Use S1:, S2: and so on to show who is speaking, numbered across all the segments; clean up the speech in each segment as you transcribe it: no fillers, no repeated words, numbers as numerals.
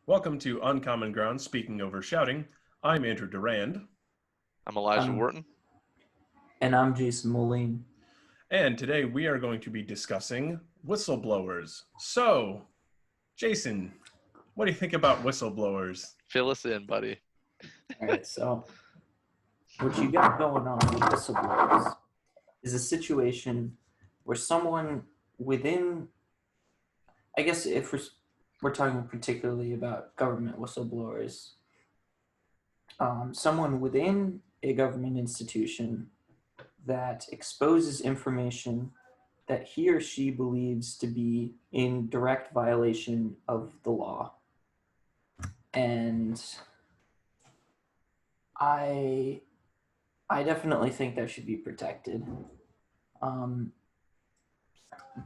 S1: Welcome to Uncommon Ground, Speaking Over Shouting. I'm Andrew Durand,
S2: I'm Elijah
S3: I'm
S2: Wharton.
S3: and I'm Jason Moline.
S1: and today we are going to be discussing whistleblowers. So, Jason, what do you think about whistleblowers?
S2: Fill us in, buddy.
S3: All right, so what you got going on with whistleblowers is a situation where someone within, I guess if we're talking particularly about government whistleblowers, someone within a government institution that exposes information that he or she believes to be in direct violation of the law. And I I definitely think that should be protected. Um,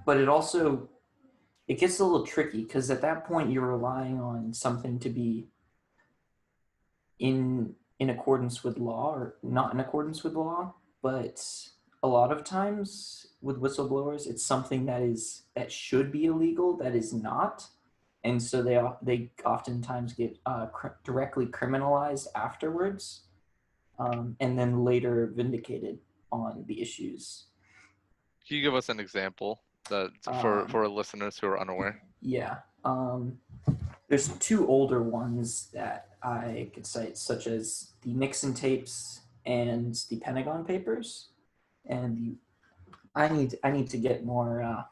S3: but it gets a little tricky because at that point you're relying on something to be in accordance with law or not in accordance with law. But a lot of times with whistleblowers, it's something that should be illegal that is not, and so they oftentimes get directly criminalized afterwards, and then later vindicated on the issues.
S2: Can you give us an example that
S3: Um,
S2: for listeners who are unaware?
S3: yeah. There's two older ones that I could cite, such as the Nixon tapes and the Pentagon Papers. And I need to get more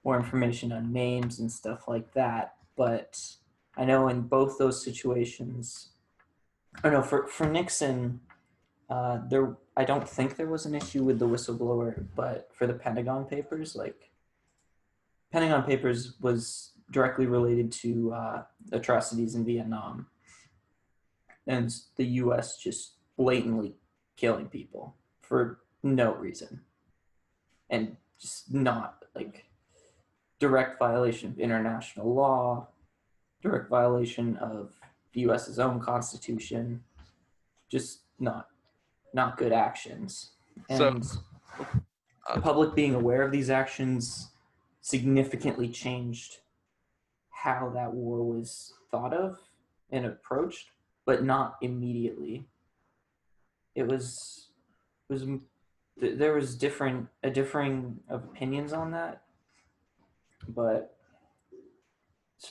S3: information on names and stuff like that. But I know in both those situations, oh no, for Nixon, there I don't think there was an issue with the whistleblower, but for the Pentagon Papers, like Pentagon Papers was directly related to atrocities in Vietnam and the U.S. just blatantly killing people for no reason and just not like direct violation of international law, direct violation of the U.S.'s own constitution, just not good actions.
S2: So,
S3: And
S2: uh,
S3: the public being aware of these actions significantly changed how that war was thought of and approached, but not immediately. It was there was differing of opinions on that, but it's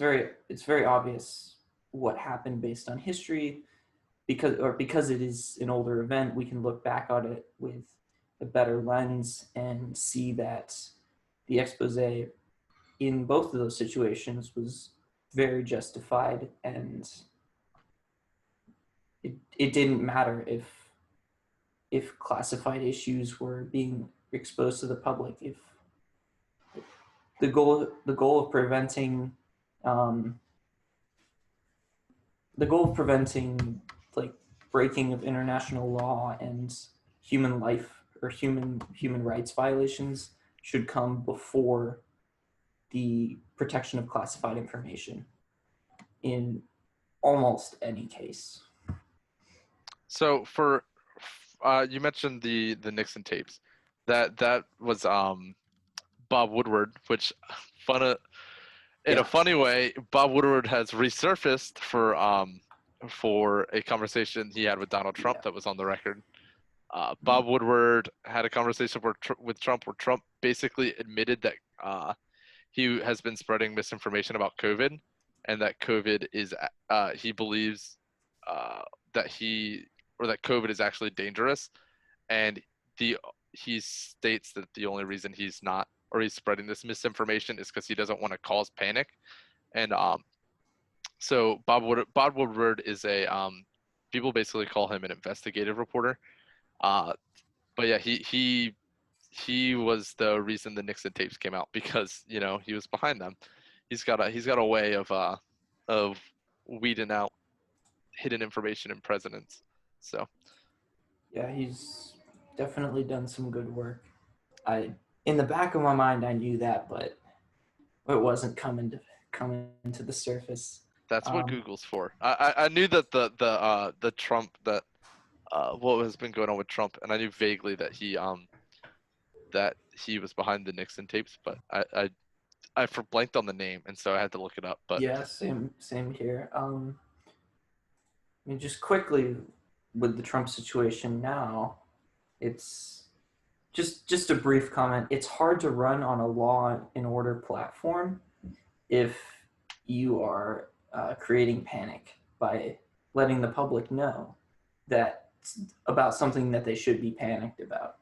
S3: very obvious what happened based on history because it is an older event. We can look back on it with a better lens and see that the expose in both of those situations was very justified, and it didn't matter if classified issues were being exposed to the public. If the goal of preventing um, the goal of preventing like breaking of international law and human life or human rights violations should come before the protection of classified information in almost any case.
S2: so for you mentioned the Nixon tapes. That was Bob Woodward, which fun in a
S3: Yeah.
S2: funny way, Bob Woodward has resurfaced for a conversation he had with Donald Trump
S3: Yeah.
S2: that was on the record. Bob Woodward had a conversation with Trump where Trump basically admitted that he has been spreading misinformation about COVID, and that COVID is he believes uh, that that COVID is actually dangerous, and the he states that the only reason he's spreading this misinformation is because he doesn't want to cause panic, and so Bob Woodward is a people basically call him an investigative reporter, uh, but yeah, he was the reason the Nixon tapes came out because he was behind them. He's got a way of weeding out hidden information in presidents. So
S3: Yeah, he's definitely done some good work. I in the back of my mind I knew that, but it wasn't coming to the surface.
S2: that's what
S3: Um,
S2: Google's for. I knew that the Trump that what has been going on with Trump, and I knew vaguely that he was behind the Nixon tapes, but blanked on the name, and so I had to look it up. But
S3: Yeah, same here. I mean, just quickly with the Trump situation now, it's just a brief comment. It's hard to run on a law and order platform if you are creating panic by letting the public know that about something that they should be panicked about.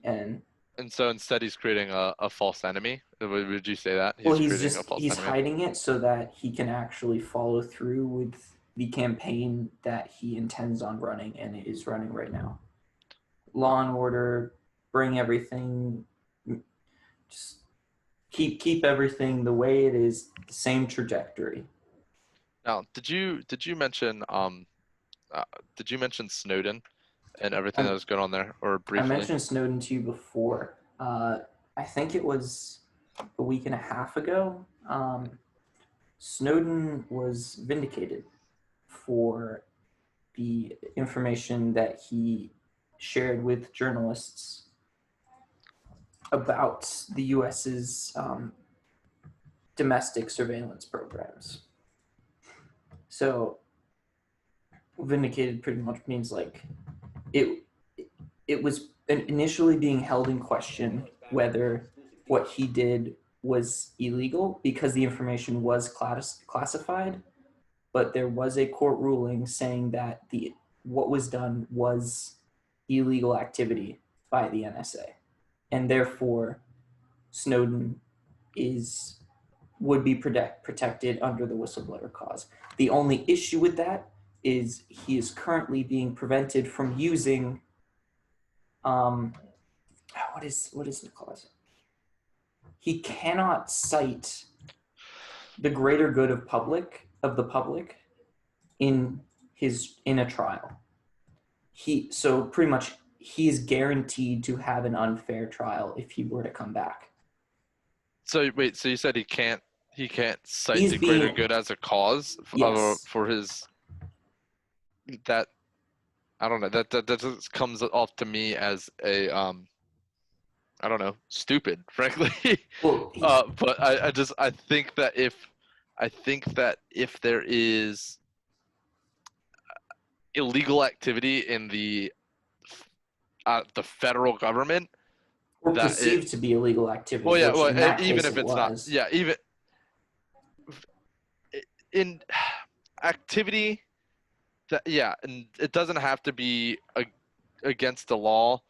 S3: And
S2: so instead, he's creating a false enemy. Would you say that
S3: well,
S2: he's creating a false
S3: he's
S2: enemy?
S3: hiding it so that he can actually follow through with the campaign that he intends on running and is running right now. Law and order, bring everything, just keep everything the way it is, the same trajectory.
S2: Now, did you mention Snowden and everything that was going on there, or
S3: I
S2: briefly?
S3: mentioned Snowden to you before. I think it was a week and a half ago. Snowden was vindicated for the information that he shared with journalists about the US's domestic surveillance programs. So vindicated pretty much means like it was initially being held in question whether what he did was illegal because the information was classified, but there was a court ruling saying that what was done was illegal activity by the NSA, and therefore Snowden would be protected under the whistleblower clause. The only issue with that is he is currently being prevented from using what is the clause? He cannot cite the greater good of the public in a trial. So pretty much he is guaranteed to have an unfair trial if he were to come back.
S2: So wait, so you said he can't cite
S3: He's
S2: the greater
S3: being-
S2: good as a cause
S3: Yes.
S2: for his that I don't know that just comes off to me as a I don't know, stupid, frankly.
S3: Well,
S2: But I think that if there is illegal activity in the federal government,
S3: or
S2: that
S3: perceived to be illegal activity.
S2: well, yeah,
S3: which
S2: well,
S3: in that
S2: even
S3: case
S2: if
S3: it
S2: it's not,
S3: was.
S2: yeah, even in activity that, yeah, and it doesn't have to be against the law,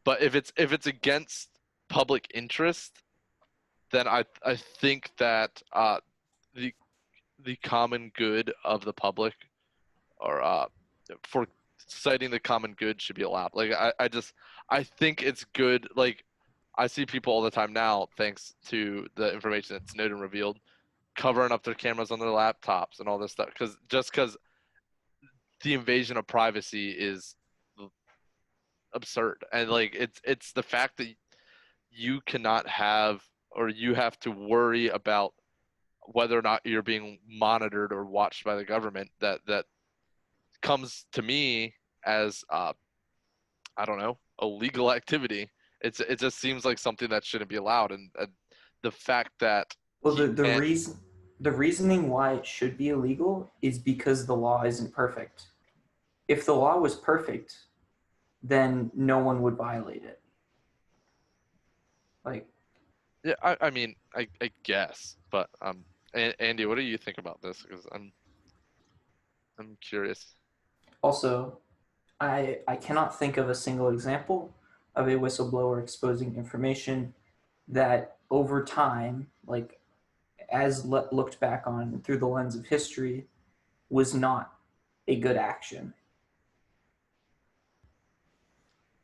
S2: but if it's against public interest, then I think that the common good of the public, or for citing the common good, should be allowed. Like I think it's good. Like I see people all the time now, thanks to the information that Snowden revealed, covering up their cameras on their laptops and all this stuff, because the invasion of privacy is absurd. And like it's the fact that you cannot have, or you have to worry about whether or not you're being monitored or watched by the government, that comes to me as I don't know, illegal activity. It just seems like something that shouldn't be allowed, and the fact that
S3: Well, the reasoning why it should be illegal is because the law isn't perfect. If the law was perfect, then no one would violate it. Like,
S2: yeah, I mean, I guess, but Andy, what do you think about this? Because I'm curious.
S3: also, I cannot think of a single example of a whistleblower exposing information that over time, like as looked back on through the lens of history, was not a good action.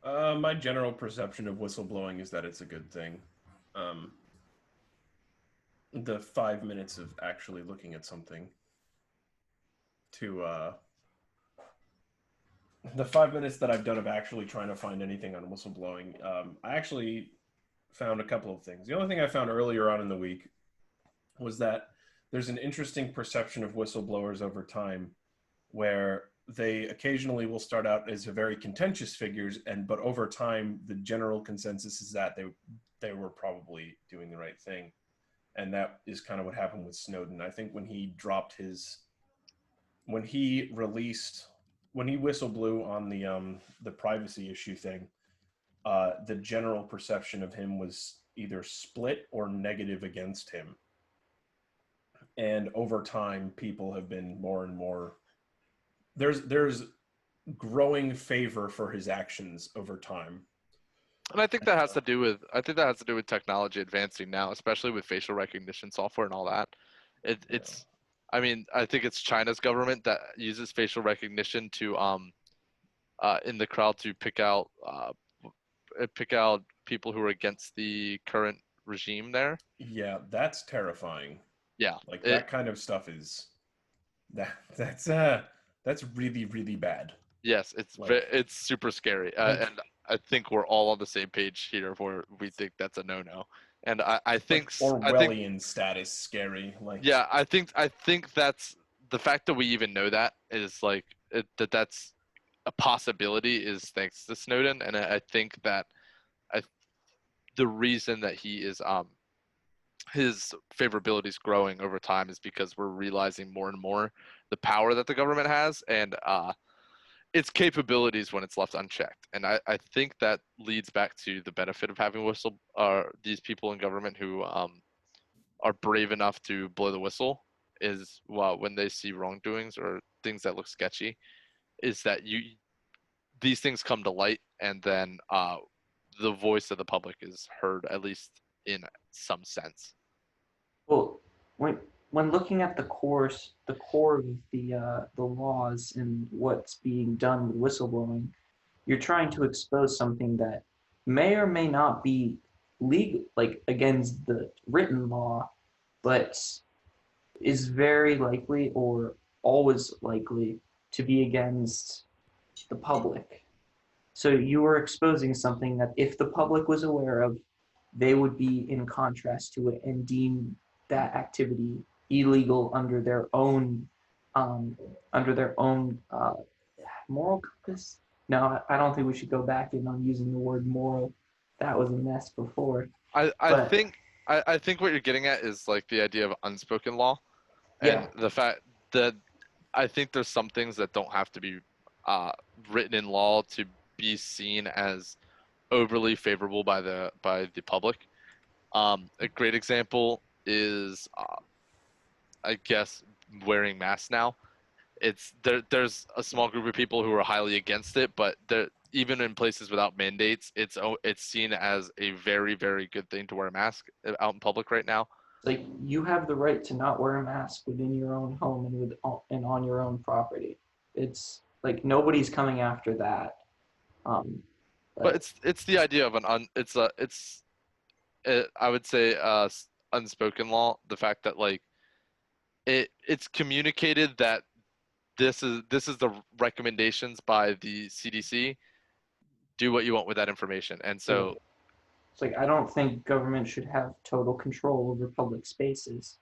S1: My general perception of whistleblowing is that it's a good thing. The 5 minutes of actually looking at something the 5 minutes that I've done of actually trying to find anything on whistleblowing, I actually found a couple of things. The only thing I found earlier on in the week was that there's an interesting perception of whistleblowers over time where they occasionally will start out as very contentious figures, but over time, the general consensus is that they were probably doing the right thing, and that is kind of what happened with Snowden. I think when he whistleblew on the privacy issue thing, the general perception of him was either split or negative against him. And over time, people have been more and more. There's growing favor for his actions over time.
S2: And I think that has to do with technology advancing now, especially with facial recognition software and all that. It's I mean, I think it's China's government that uses facial recognition to in the crowd to pick out people who are against the current regime there.
S1: Yeah, that's terrifying.
S2: Yeah.
S1: Like that kind of stuff is that's really, really bad.
S2: Yes, it's super scary, and I think we're all on the same page here where we think that's a no-no. And I think
S1: Orwellian status scary.
S2: Yeah, I think that's the fact that we even know that is like that's a possibility is thanks to Snowden, and I think that the reason that he is his favorability is growing over time is because we're realizing more and more the power that the government has and its capabilities when it's left unchecked. And I think that leads back to the benefit of having these people in government who are brave enough to blow the whistle is when they see wrongdoings or things that look sketchy, is that these things come to light, and then the voice of the public is heard, at least in some sense.
S3: Well, when looking at the core of the laws and what's being done with whistleblowing, you're trying to expose something that may or may not be legal, like against the written law, but is very likely or always likely to be against the public. So you are exposing something that if the public was aware of, they would be in contrast to it and deem that activity illegal under their own moral compass. No, I don't think we should go back in on using the word moral. That was a mess before.
S2: I think what you're getting at is like the idea of unspoken law, and the fact that I think there's some things that don't have to be written in law to be seen as overly favorable by the public. A great example is, I guess, wearing masks now. There's a small group of people who are highly against it, but even in places without mandates, it's seen as a very, very good thing to wear a mask out in public right now.
S3: Like, you have the right to not wear a mask within your own home and on your own property. It's like nobody's coming after that.
S2: But it's the idea of I would say unspoken law. The fact that like it's communicated that this is the recommendations by the CDC. Do what you want with that information, and so
S3: it's like I don't think government should have total control over public spaces.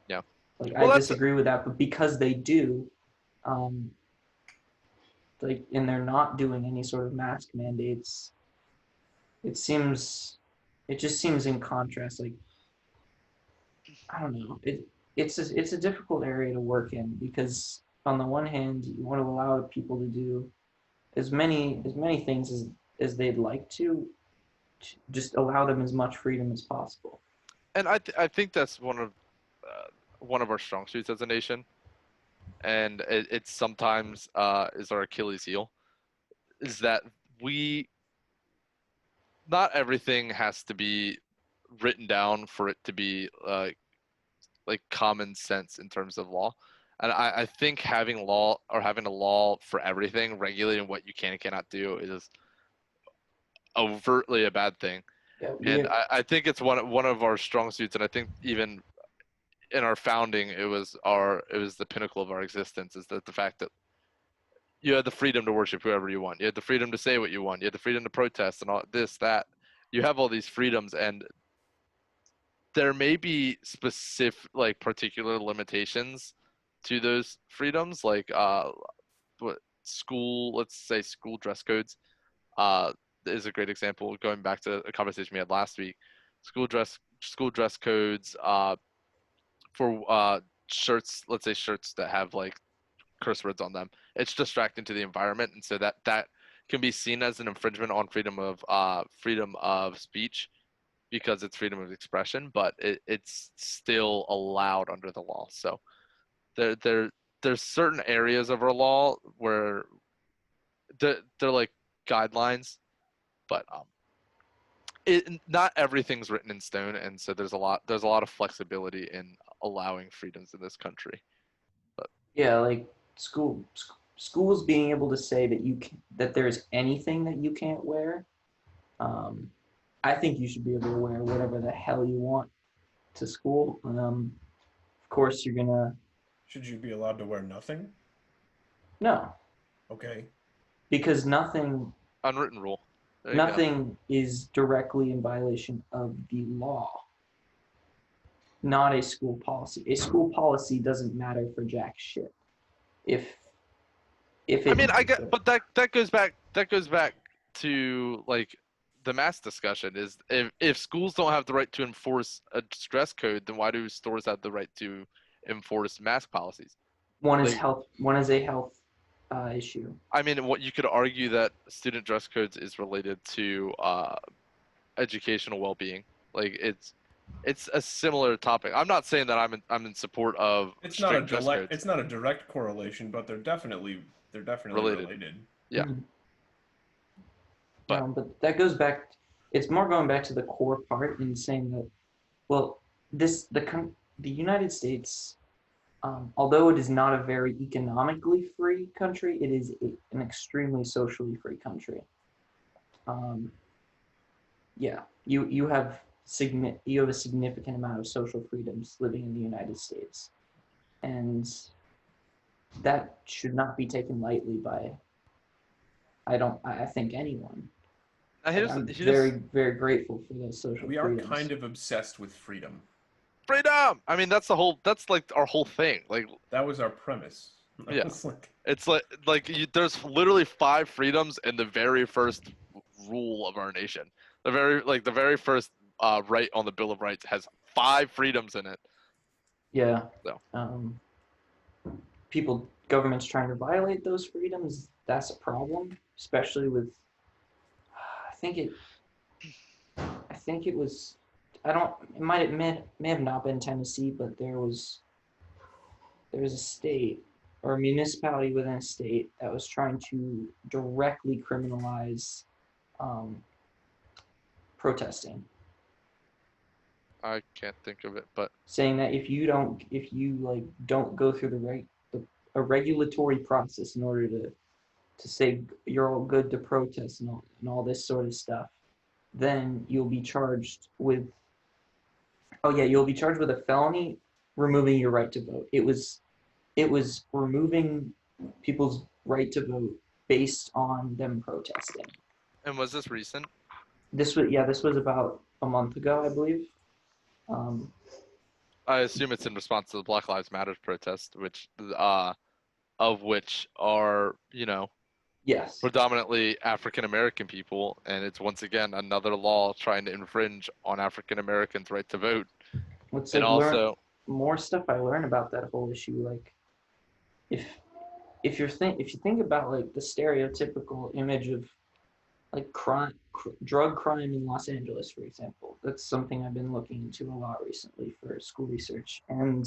S2: Yeah,
S3: like I disagree with that, but because they do, like, and they're not doing any sort of mask mandates, it just seems in contrast. Like, I don't know, it's a difficult area to work in, because on the one hand you want to allow people to do as many things as they'd like to just allow them as much freedom as possible.
S2: And I think that's one of our strong suits as a nation, and it sometimes is our Achilles heel, is that not everything has to be written down for it to be like common sense in terms of law. And I think having a law for everything, regulating what you can and cannot do, is overtly a bad thing.
S3: Yeah,
S2: and I think it's one of our strong suits, and I think even in our founding, it was the pinnacle of our existence, is that the fact that you had the freedom to worship whoever you want, you had the freedom to say what you want, you had the freedom to protest and all this, that. You have all these freedoms, and there may be specific, like, particular limitations to those freedoms, like school, let's say school dress codes, is a great example. Going back to a conversation we had last week, school dress codes for shirts, let's say shirts that have like curse words on them. It's distracting to the environment, and so that can be seen as an infringement on freedom of speech because it's freedom of expression, but it's still allowed under the law. So there's certain areas of our law where they're like guidelines, but not everything's written in stone, and so there's a lot of flexibility in allowing freedoms in this country.
S3: Yeah, like schools being able to say that that there's anything that you can't wear. I think you should be able to wear whatever the hell you want to school. Of course, you're gonna.
S1: Should you be allowed to wear nothing?
S3: No,
S1: Okay.
S3: because nothing
S2: Unwritten rule. There you go.
S3: nothing is directly in violation of the law. Not a school policy. A school policy doesn't matter for jack shit. If
S2: I mean, but that goes back to like the mask discussion. Is if schools don't have the right to enforce a dress code, then why do stores have the right to enforce mask policies?
S3: one is health. One is a health issue.
S2: I mean, what you could argue that student dress codes is related to educational well-being. Like it's a similar topic. I'm not saying that I'm in support of strict dress codes.
S1: It's not a direct correlation, but they're definitely related.
S2: Yeah.
S3: Mm-hmm.
S2: But
S3: that goes back. It's more going back to the core part and saying that, well, the United States, although it is not a very economically free country, it is an extremely socially free country. Yeah, you have a significant amount of social freedoms living in the United States, and that should not be taken lightly by. I think anyone. I'm very, very grateful for those social
S1: We
S3: freedoms.
S1: are kind of obsessed with freedom.
S2: Freedom! I mean, that's like our whole thing. Like
S1: that was our premise.
S2: Yeah. It's like there's literally 5 freedoms in the very first rule of our nation. The very first right on the Bill of Rights has 5 freedoms in it.
S3: Yeah.
S2: So.
S3: Governments trying to violate those freedoms, that's a problem, especially with, I think it was, it may have not been Tennessee, but there was a state or a municipality within a state that was trying to directly criminalize protesting.
S2: I can't think of it, but
S3: saying that if you don't go through a regulatory process in order to say you're all good to protest and all this sort of stuff, then you'll be charged with a felony removing your right to vote. It was removing people's right to vote based on them protesting.
S2: And was this recent?
S3: This was about a month ago, I believe.
S2: I assume it's in response to the Black Lives Matter protest, which are,
S3: yes,
S2: predominantly African American people, and it's once again another law trying to infringe on African Americans' right to vote.
S3: More stuff I learned about that whole issue, like if you think about like the stereotypical image of like drug crime in Los Angeles, for example. That's something I've been looking into a lot recently for school research. And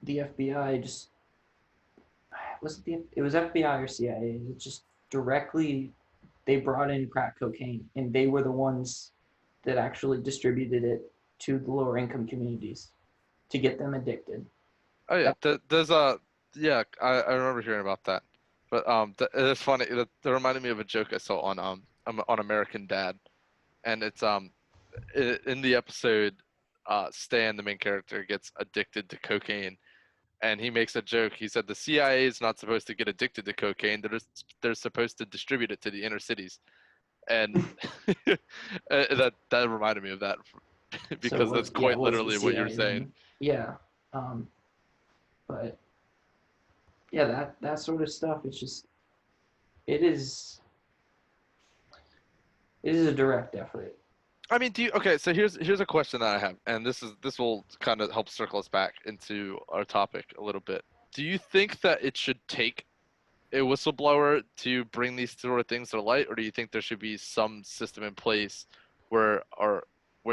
S3: the FBI just it was FBI or CIA. It just directly they brought in crack cocaine, and they were the ones that actually distributed it to the lower income communities to get them addicted.
S2: Oh yeah, there's yeah, I remember hearing about that, but it's funny. That reminded me of a joke I saw on American Dad, and it's in the episode, Stan, the main character, gets addicted to cocaine, and he makes a joke. He said the CIA is not supposed to get addicted to cocaine; they're supposed to distribute it to the inner cities, and that reminded me of that because that's quite literally what you're saying.
S3: Yeah. But yeah, that sort of stuff. It's just it is a direct effort.
S2: I mean, okay? So here's a question that I have, and this will kind of help circle us back into our topic a little bit. Do you think that it should take a whistleblower to bring these sort of things to light, or do you think there should be some system in place where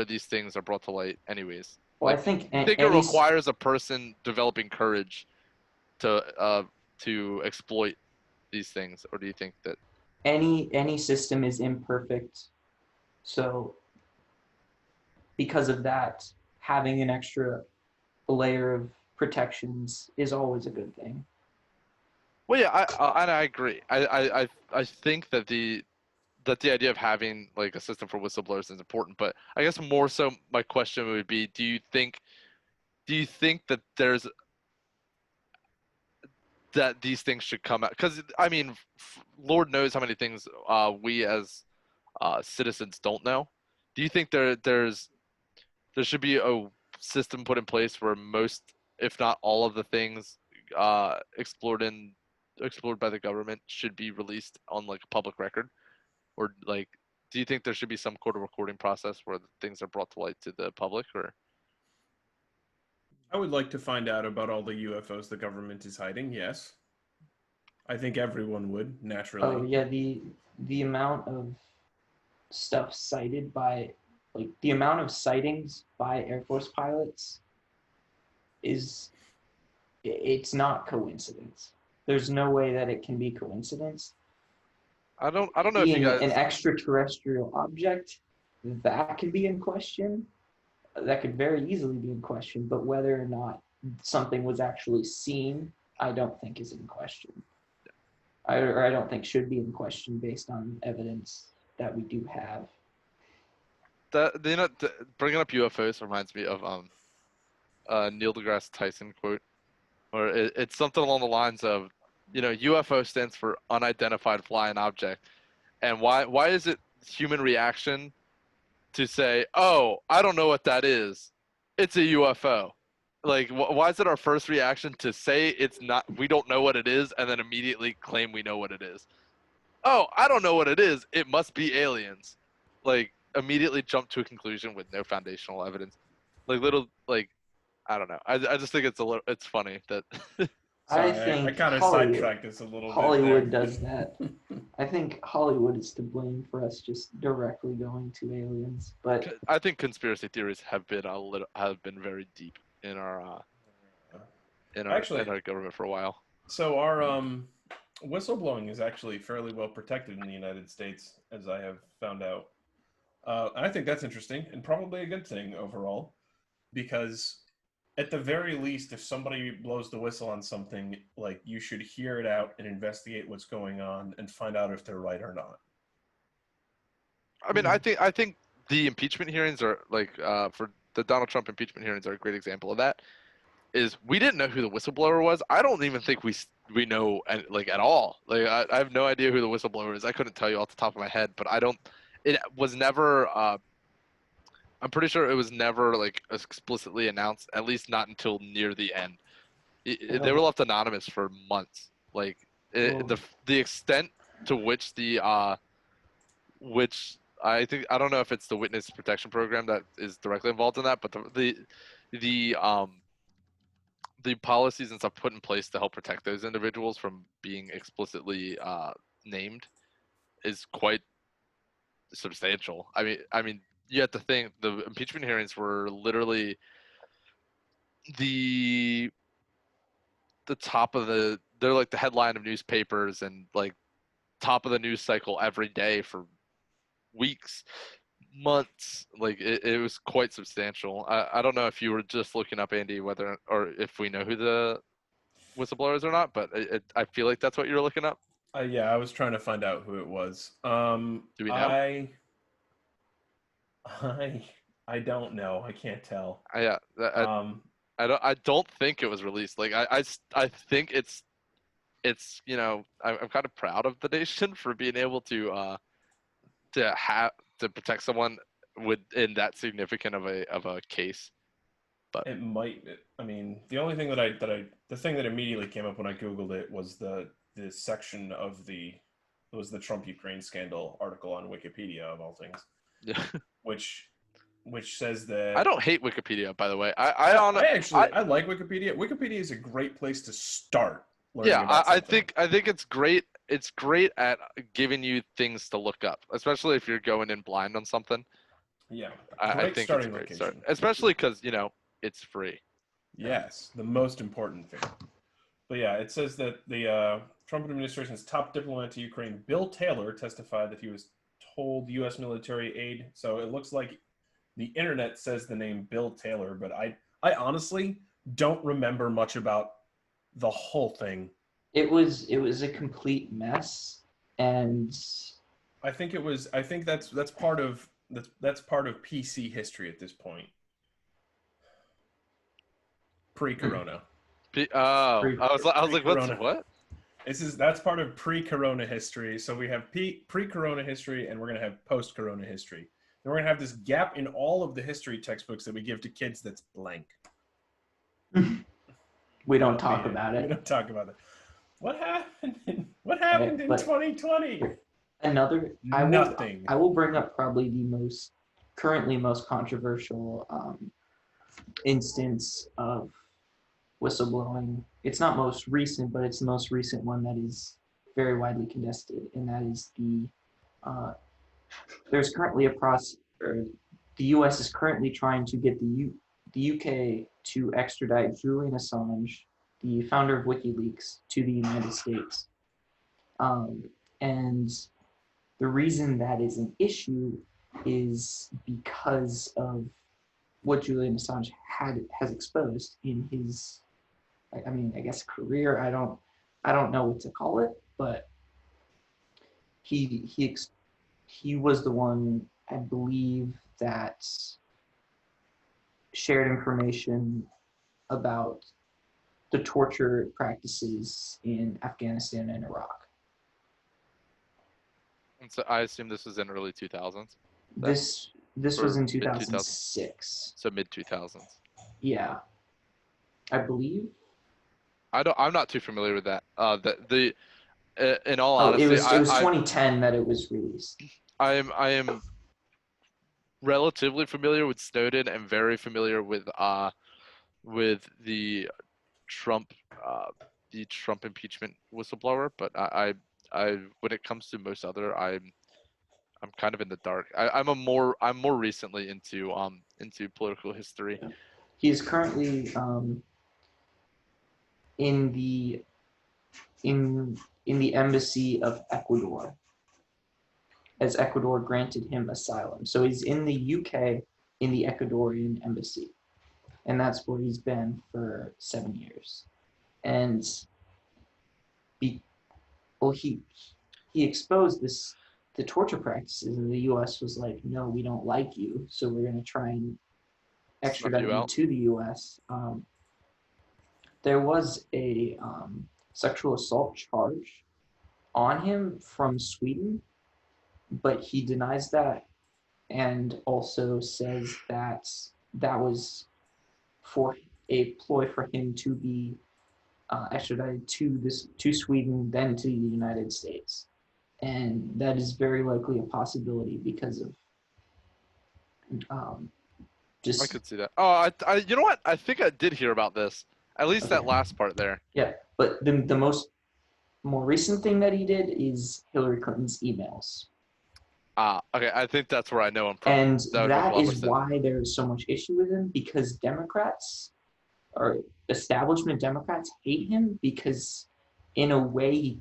S2: these things are brought to light anyways?
S3: Well, I
S2: Like,
S3: think
S2: do you think it requires a person developing courage to exploit these things, or do you think that
S3: any system is imperfect, so because of that, having an extra layer of protections is always a good thing.
S2: Well, yeah, I agree. I think that the idea of having like a system for whistleblowers is important, but I guess more so my question would be, do you think that these things should come out? Because I mean, Lord knows how many things we as citizens don't know. Do you think there should be a system put in place where most, if not all, of the things explored by the government should be released on like a public record, or like, do you think there should be some sort of recording process where things are brought to light to the public? Or
S1: I would like to find out about all the UFOs the government is hiding. Yes, I think everyone would naturally.
S3: Oh yeah, the amount of stuff cited by like the amount of sightings by Air Force pilots is it's not coincidence. There's no way that it can be coincidence.
S2: I don't know if you
S3: Being
S2: guys.
S3: an extraterrestrial object, that can be in question. That could very easily be in question, but whether or not something was actually seen, I don't think is in question. I don't think should be in question based on evidence that we do have.
S2: Bringing up UFOs reminds me of Neil deGrasse Tyson quote, or it's something along the lines of, UFO stands for unidentified flying object, and why is it human reaction to say, oh, I don't know what that is, it's a UFO? Like, why is it our first reaction to say it's not, we don't know what it is, and then immediately claim we know what it is? Oh, I don't know what it is, it must be aliens. Like, immediately jump to a conclusion with no foundational evidence. Like, I don't know. I just think it's funny that
S3: I
S1: Sorry, I
S3: think
S1: kind of sidetracked us a little bit
S3: Hollywood
S1: there.
S3: does that. I think Hollywood is to blame for us just directly going to aliens, but
S2: I think conspiracy theories have been very deep in our
S1: Actually,
S2: in our government for a while.
S1: so our whistleblowing is actually fairly well protected in the United States, as I have found out. I think that's interesting and probably a good thing overall, because at the very least, if somebody blows the whistle on something, like, you should hear it out and investigate what's going on and find out if they're right or not.
S2: I mean, I think the impeachment hearings are like for the Donald Trump impeachment hearings are a great example of that. Is we didn't know who the whistleblower was. I don't even think we know like at all. Like I have no idea who the whistleblower is. I couldn't tell you off the top of my head, but I don't. It was never. I'm pretty sure it was never like explicitly announced. At least not until near the end. They were left anonymous for months. Like the extent to which which I don't know if it's the witness protection program that is directly involved in that, but the the policies and stuff put in place to help protect those individuals from being explicitly named is quite substantial. I mean, you have to think the impeachment hearings were literally the top of they're like the headline of newspapers and like top of the news cycle every day for weeks, months. Like it was quite substantial. I don't know if you were just looking up, Andy, whether or if we know who the whistleblowers or not, but I feel like that's what you were looking up.
S1: Yeah, I was trying to find out who it was.
S2: Do we know?
S1: I don't know. I can't tell.
S2: Yeah, I don't think it was released. Like I think it's I'm kind of proud of the nation for being able to have to protect someone in that significant of a case.
S1: It might. I mean, the only thing the thing that immediately came up when I Googled it was the section of the Trump Ukraine scandal article on Wikipedia of all things,
S2: Yeah.
S1: which says that
S2: I don't hate Wikipedia, by the way. I
S1: like Wikipedia. Wikipedia is a great place to start learning about
S2: I
S1: something.
S2: think it's great. It's great at giving you things to look up, especially if you're going in blind on something.
S1: Yeah,
S2: I
S1: great
S2: think it's a
S1: starting
S2: great
S1: location.
S2: start, especially because it's free.
S1: Yes, the most important thing. But yeah, it says that the Trump administration's top diplomat to Ukraine, Bill Taylor, testified that he was told U.S. military aid. So it looks like the internet says the name Bill Taylor, but I honestly don't remember much about the whole thing.
S3: It was a complete mess, and
S1: I think that's part of PC history at this point. Pre-corona.
S2: I was like, what?
S1: That's part of pre-corona history. So we have pre-corona history, and we're gonna have post-corona history. Then we're gonna have this gap in all of the history textbooks that we give to kids that's blank.
S3: we don't talk about it.
S1: We don't talk about it. What happened? What happened in 2020?
S3: Nothing. I will bring up probably the currently most controversial instance of whistleblowing. It's not most recent, but it's the most recent one that is very widely contested, and that is there's currently the U.S. is currently trying to get the UK to extradite Julian Assange, the founder of WikiLeaks, to the United States. And the reason that is an issue is because of what Julian Assange has exposed in his, I guess, career. I don't know what to call it, but he was the one, I believe, that shared information about the torture practices in Afghanistan and Iraq.
S2: And so I assume this was in early 2000s.
S3: This was in 2006.
S2: So mid 2000s.
S3: Yeah, I believe.
S2: I'm not too familiar with that. In all honesty,
S3: it was 2010 that it was released.
S2: I am relatively familiar with Snowden and very familiar with the Trump impeachment whistleblower, but I when it comes to most other, I'm kind of in the dark. I'm more recently into political history.
S3: He is currently in the embassy of Ecuador, as Ecuador granted him asylum. So he's in the UK in the Ecuadorian embassy, and that's where he's been for 7 years. And he exposed the torture practices, and the U.S. was like, no, we don't like you, so we're going to try and extradite you to the U.S. There was a sexual assault charge on him from Sweden, but he denies that and also says that was for a ploy for him to be extradited to Sweden, then to the United States. And that is very likely a possibility because of
S2: I could see that. Oh, I you know what? I think I did hear about this. At least that last part there.
S3: Yeah, but the more recent thing that he did is Hillary Clinton's emails.
S2: Okay. I think that's where I know him from.
S3: And that is why there's so much issue with him, because Democrats, or establishment Democrats, hate him because, in a way,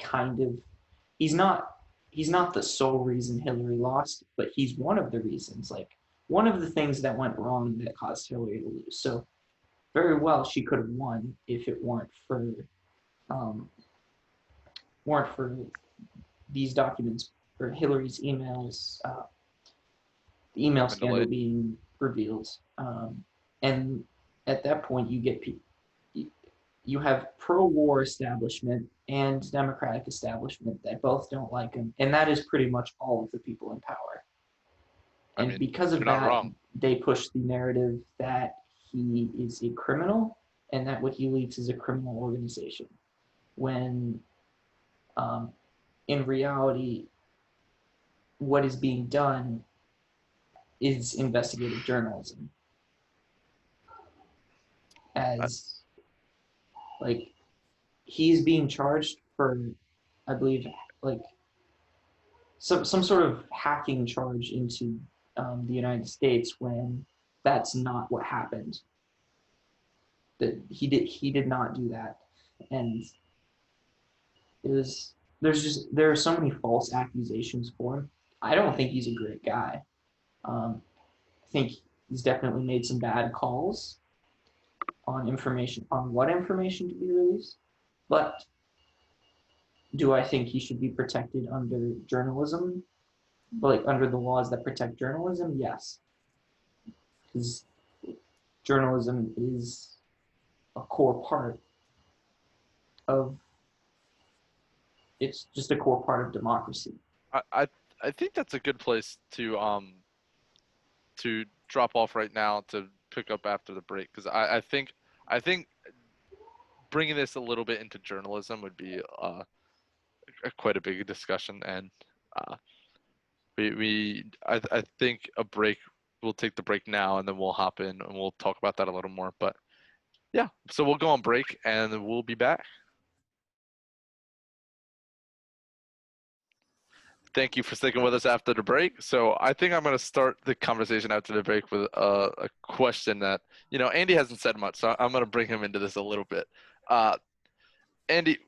S3: he's not the sole reason Hillary lost, but he's one of the reasons. Like, one of the things that went wrong that caused Hillary to lose. So very well she could have won if it weren't for these documents, or Hillary's emails, the email scandal being revealed. And at that point, you have pro-war establishment and Democratic establishment that both don't like him, and that is pretty much all of the people in power. And because of that, they push the narrative that he is a criminal and that WikiLeaks is a criminal organization, when in reality, what is being done is investigative journalism. As like he's being charged for, I believe, like some sort of hacking charge into the United States, when that's not what happened. That he did not do that, and there are so many false accusations for him. I don't think he's a great guy. I think he's definitely made some bad calls on what information to be released, but do I think he should be protected under journalism, like under the laws that protect journalism? Yes, because journalism is a core part of, it's just a core part of democracy.
S2: I think that's a good place to drop off right now to pick up after the break, because I think bringing this a little bit into journalism would be quite a big discussion, and I think a break. We'll take the break now, and then we'll hop in and we'll talk about that a little more. But yeah, so we'll go on break and we'll be back. Thank you for sticking with us after the break. So I think I'm going to start the conversation after the break with a question that, Andy hasn't said much, so I'm going to bring him into this a little bit. Andy,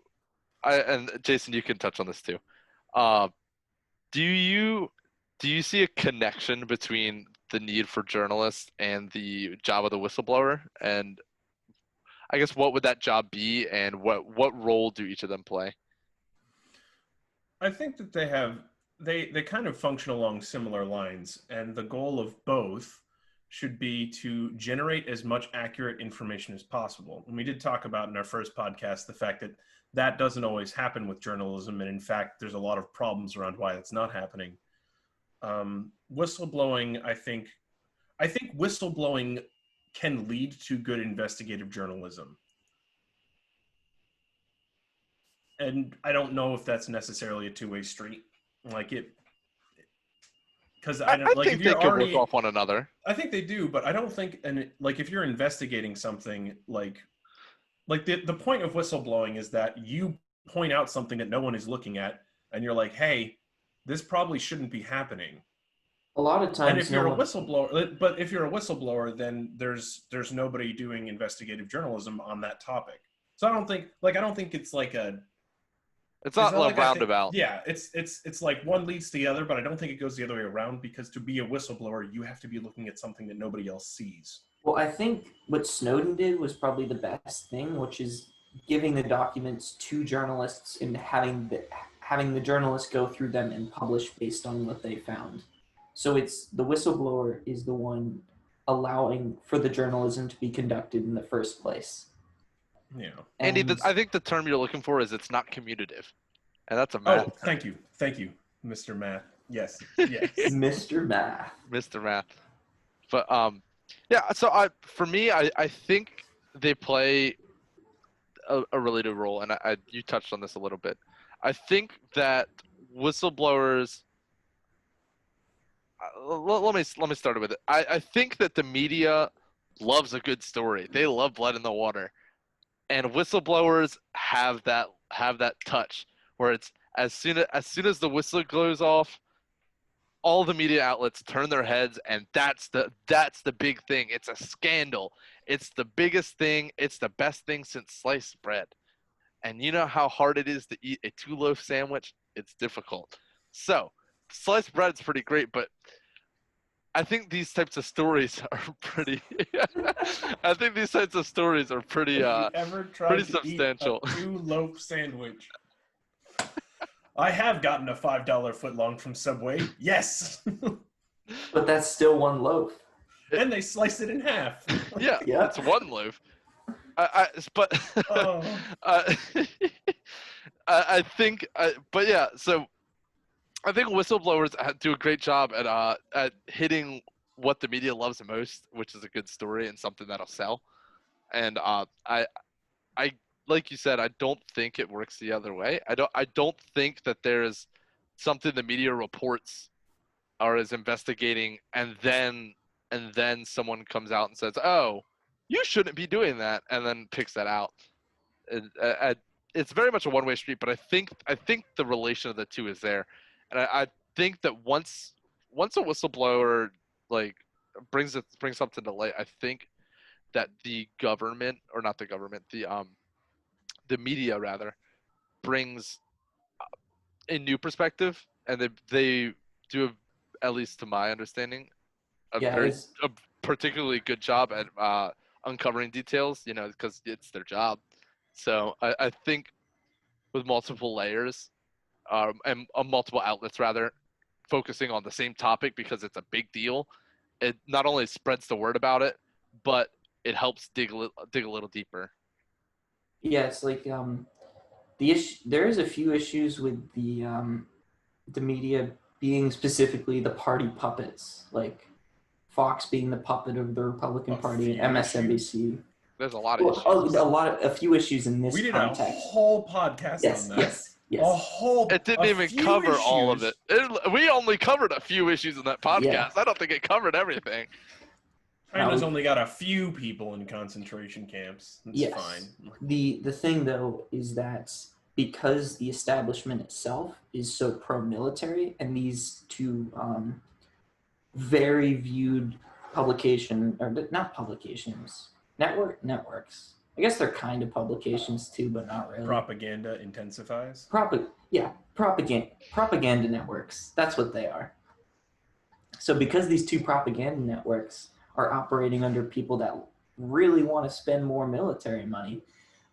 S2: and Jason, you can touch on this too. Do you see a connection between the need for journalists and the job of the whistleblower? And I guess what would that job be, and what role do each of them play?
S1: I think that they kind of function along similar lines, and the goal of both should be to generate as much accurate information as possible. And we did talk about in our first podcast the fact that that doesn't always happen with journalism, and in fact, there's a lot of problems around why it's not happening. Whistleblowing, I think whistleblowing can lead to good investigative journalism. And I don't know if that's necessarily a two-way street. Like it, because I don't like
S2: think
S1: if you're
S2: they could
S1: already
S2: work off one another.
S1: I think they do, but I don't think, and like if you're investigating something, like the point of whistleblowing is that you point out something that no one is looking at, and you're like, hey, this probably shouldn't be happening.
S3: A lot of times,
S1: and if you're a whistleblower, but if you're a whistleblower, then there's nobody doing investigative journalism on that topic. So I don't think it's like a.
S2: It's not
S1: like
S2: roundabout.
S1: Yeah, it's like one leads to the other, but I don't think it goes the other way around, because to be a whistleblower, you have to be looking at something that nobody else sees.
S3: Well, I think what Snowden did was probably the best thing, which is giving the documents to journalists and having the journalists go through them and publish based on what they found. So it's the whistleblower is the one allowing for the journalism to be conducted in the first place.
S1: Yeah.
S2: Andy, I think the term you're looking for is it's not commutative, and that's a math.
S1: Oh, thank you, Mr. Math. Yes.
S3: Mr. Math.
S2: Mr. Math. But yeah. So I think they play a related role, and you touched on this a little bit. I think that whistleblowers. Let me start with it. I think that the media loves a good story. They love blood in the water. And whistleblowers have that touch where it's as soon as the whistle goes off, all the media outlets turn their heads, and that's the big thing. It's a scandal. It's the biggest thing. It's the best thing since sliced bread. And you know how hard it is to eat a 2-loaf sandwich? It's difficult. So sliced bread's pretty great, but I think these types of stories are pretty. I think these types of stories are pretty. Pretty substantial.
S1: Eat a 2-loaf sandwich. I have gotten a $5 footlong from Subway. Yes.
S3: But that's still one loaf.
S1: And they slice it in half.
S2: Yeah, it's one loaf. I think. But yeah, so. I think whistleblowers do a great job at hitting what the media loves most, which is a good story and something that'll sell. And I like you said, I don't think it works the other way. I don't think that there is something the media reports or is investigating, and then someone comes out and says, "Oh, you shouldn't be doing that," and then picks that out. It's very much a one-way street, but I think the relation of the two is there, and I think that once a whistleblower like brings something to light, I think that the government, or not the government, the media rather, brings a new perspective, and they do, at least to my understanding, a
S3: Yeah,
S2: a particularly good job at uncovering details, because it's their job. So I think with multiple layers, and multiple outlets rather, focusing on the same topic because it's a big deal, it not only spreads the word about it, but it helps dig a little deeper.
S3: yeah, it's like the issue. There is a few issues with the media being specifically the party puppets, like Fox being the puppet of the Republican Party and MSNBC.
S2: There's a lot of issues.
S3: A few issues in this
S1: We did
S3: context.
S1: a whole podcast
S3: Yes,
S1: on that.
S3: yes.
S1: A whole.
S2: It didn't even cover all of it. We only covered a few issues in that podcast.
S3: Yeah.
S2: I don't think it covered everything.
S1: China's only got a few people in concentration camps. It's
S3: Yes.
S1: fine.
S3: The thing though is that because the establishment itself is so pro-military, and these two very viewed networks. I guess they're kind of publications too, but not really.
S1: Propaganda intensifies.
S3: Propaganda networks. That's what they are. So because these two propaganda networks are operating under people that really want to spend more military money,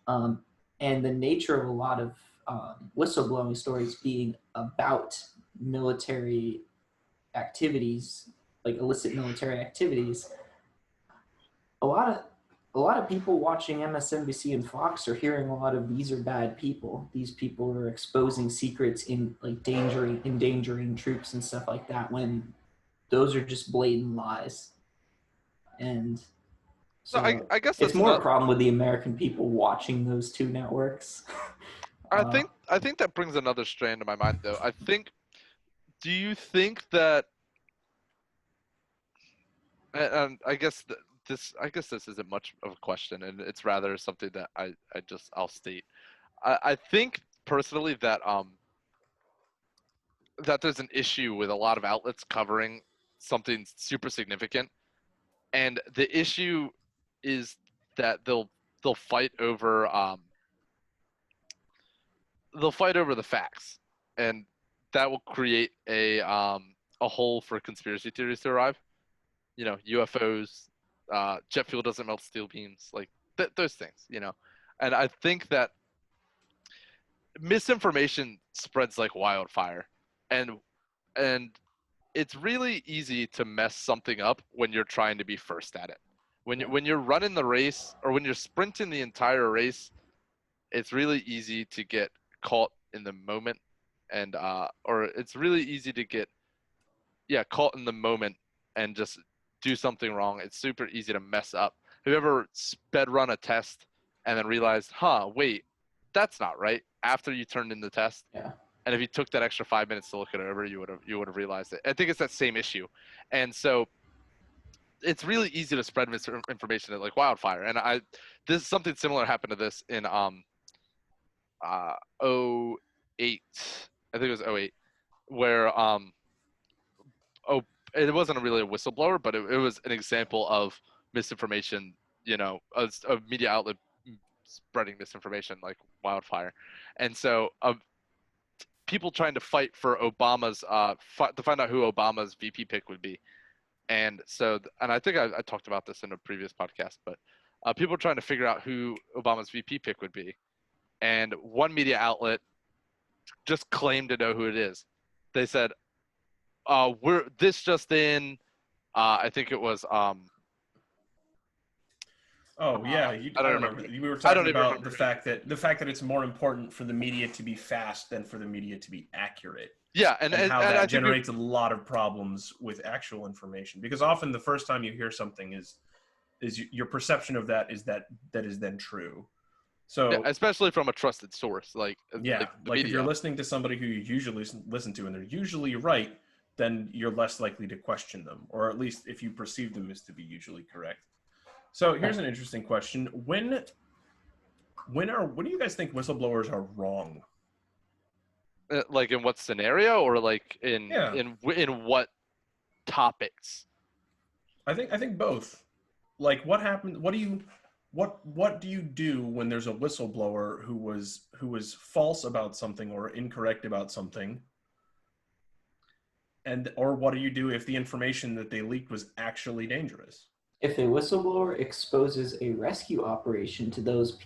S3: and the nature of a lot of whistleblowing stories being about military activities, like illicit military activities, a lot of people watching MSNBC and Fox are hearing a lot of, these are bad people. These people are exposing secrets in like endangering troops and stuff like that, when those are just blatant lies. And so
S2: I guess
S3: it's
S2: that's
S3: more a problem with the American people watching those two networks.
S2: I think that brings another strand to my mind, though. Do you think that? And I guess this isn't much of a question, and it's rather something that I'll state. I think personally that that there's an issue with a lot of outlets covering something super significant, and the issue is that they'll fight over the facts, and that will create a hole for conspiracy theories to arrive. UFOs, jet fuel doesn't melt steel beams, like those things. And I think that misinformation spreads like wildfire, and it's really easy to mess something up when you're trying to be first at it. When you're running the race, or when you're sprinting the entire race, it's really easy to get caught in the moment, and or it's really easy to get caught in the moment and just do something wrong. It's super easy to mess up. Have you ever sped run a test and then realized, wait, that's not right, after you turned in the test?
S3: Yeah.
S2: And if you took that extra 5 minutes to look it over, you would have realized it. I think it's that same issue. And so it's really easy to spread misinformation like wildfire. And this is something similar happened to this in '08. I think it was '08, where it wasn't really a whistleblower, but it was an example of misinformation, a media outlet spreading misinformation like wildfire. And so people trying to fight for Obama's to find out who Obama's VP pick would be. And so, and I think I talked about this in a previous podcast, but people are trying to figure out who Obama's VP pick would be. And one media outlet just claimed to know who it is. They said, this just in, I think it was
S1: Oh yeah,
S2: I
S1: I
S2: don't
S1: remember.
S2: remember.
S1: We were
S2: I don't
S1: talking
S2: even
S1: about
S2: remember.
S1: the fact that it's more important for the media to be fast than for the media to be accurate,
S2: Yeah,
S1: and how
S2: and I
S1: that
S2: think we
S1: generates a lot of problems with actual information. Because often the first time you hear something is your perception of that is then true.
S2: yeah,
S1: So
S2: especially from a trusted source
S1: yeah,
S2: like the
S1: like if you're
S2: media.
S1: listening to somebody who you usually listen to and they're usually right, then you're less likely to question them, or at least if you perceive them as to be usually correct. So here's an interesting question: when do you guys think whistleblowers are wrong?
S2: Like in what scenario, or like
S1: Yeah,
S2: in what topics?
S1: I think both. Like what happened? What do you do when there's a whistleblower who was false about something or incorrect about something? And or what do you do if the information that they leaked was actually dangerous?
S3: If a whistleblower exposes a rescue operation to those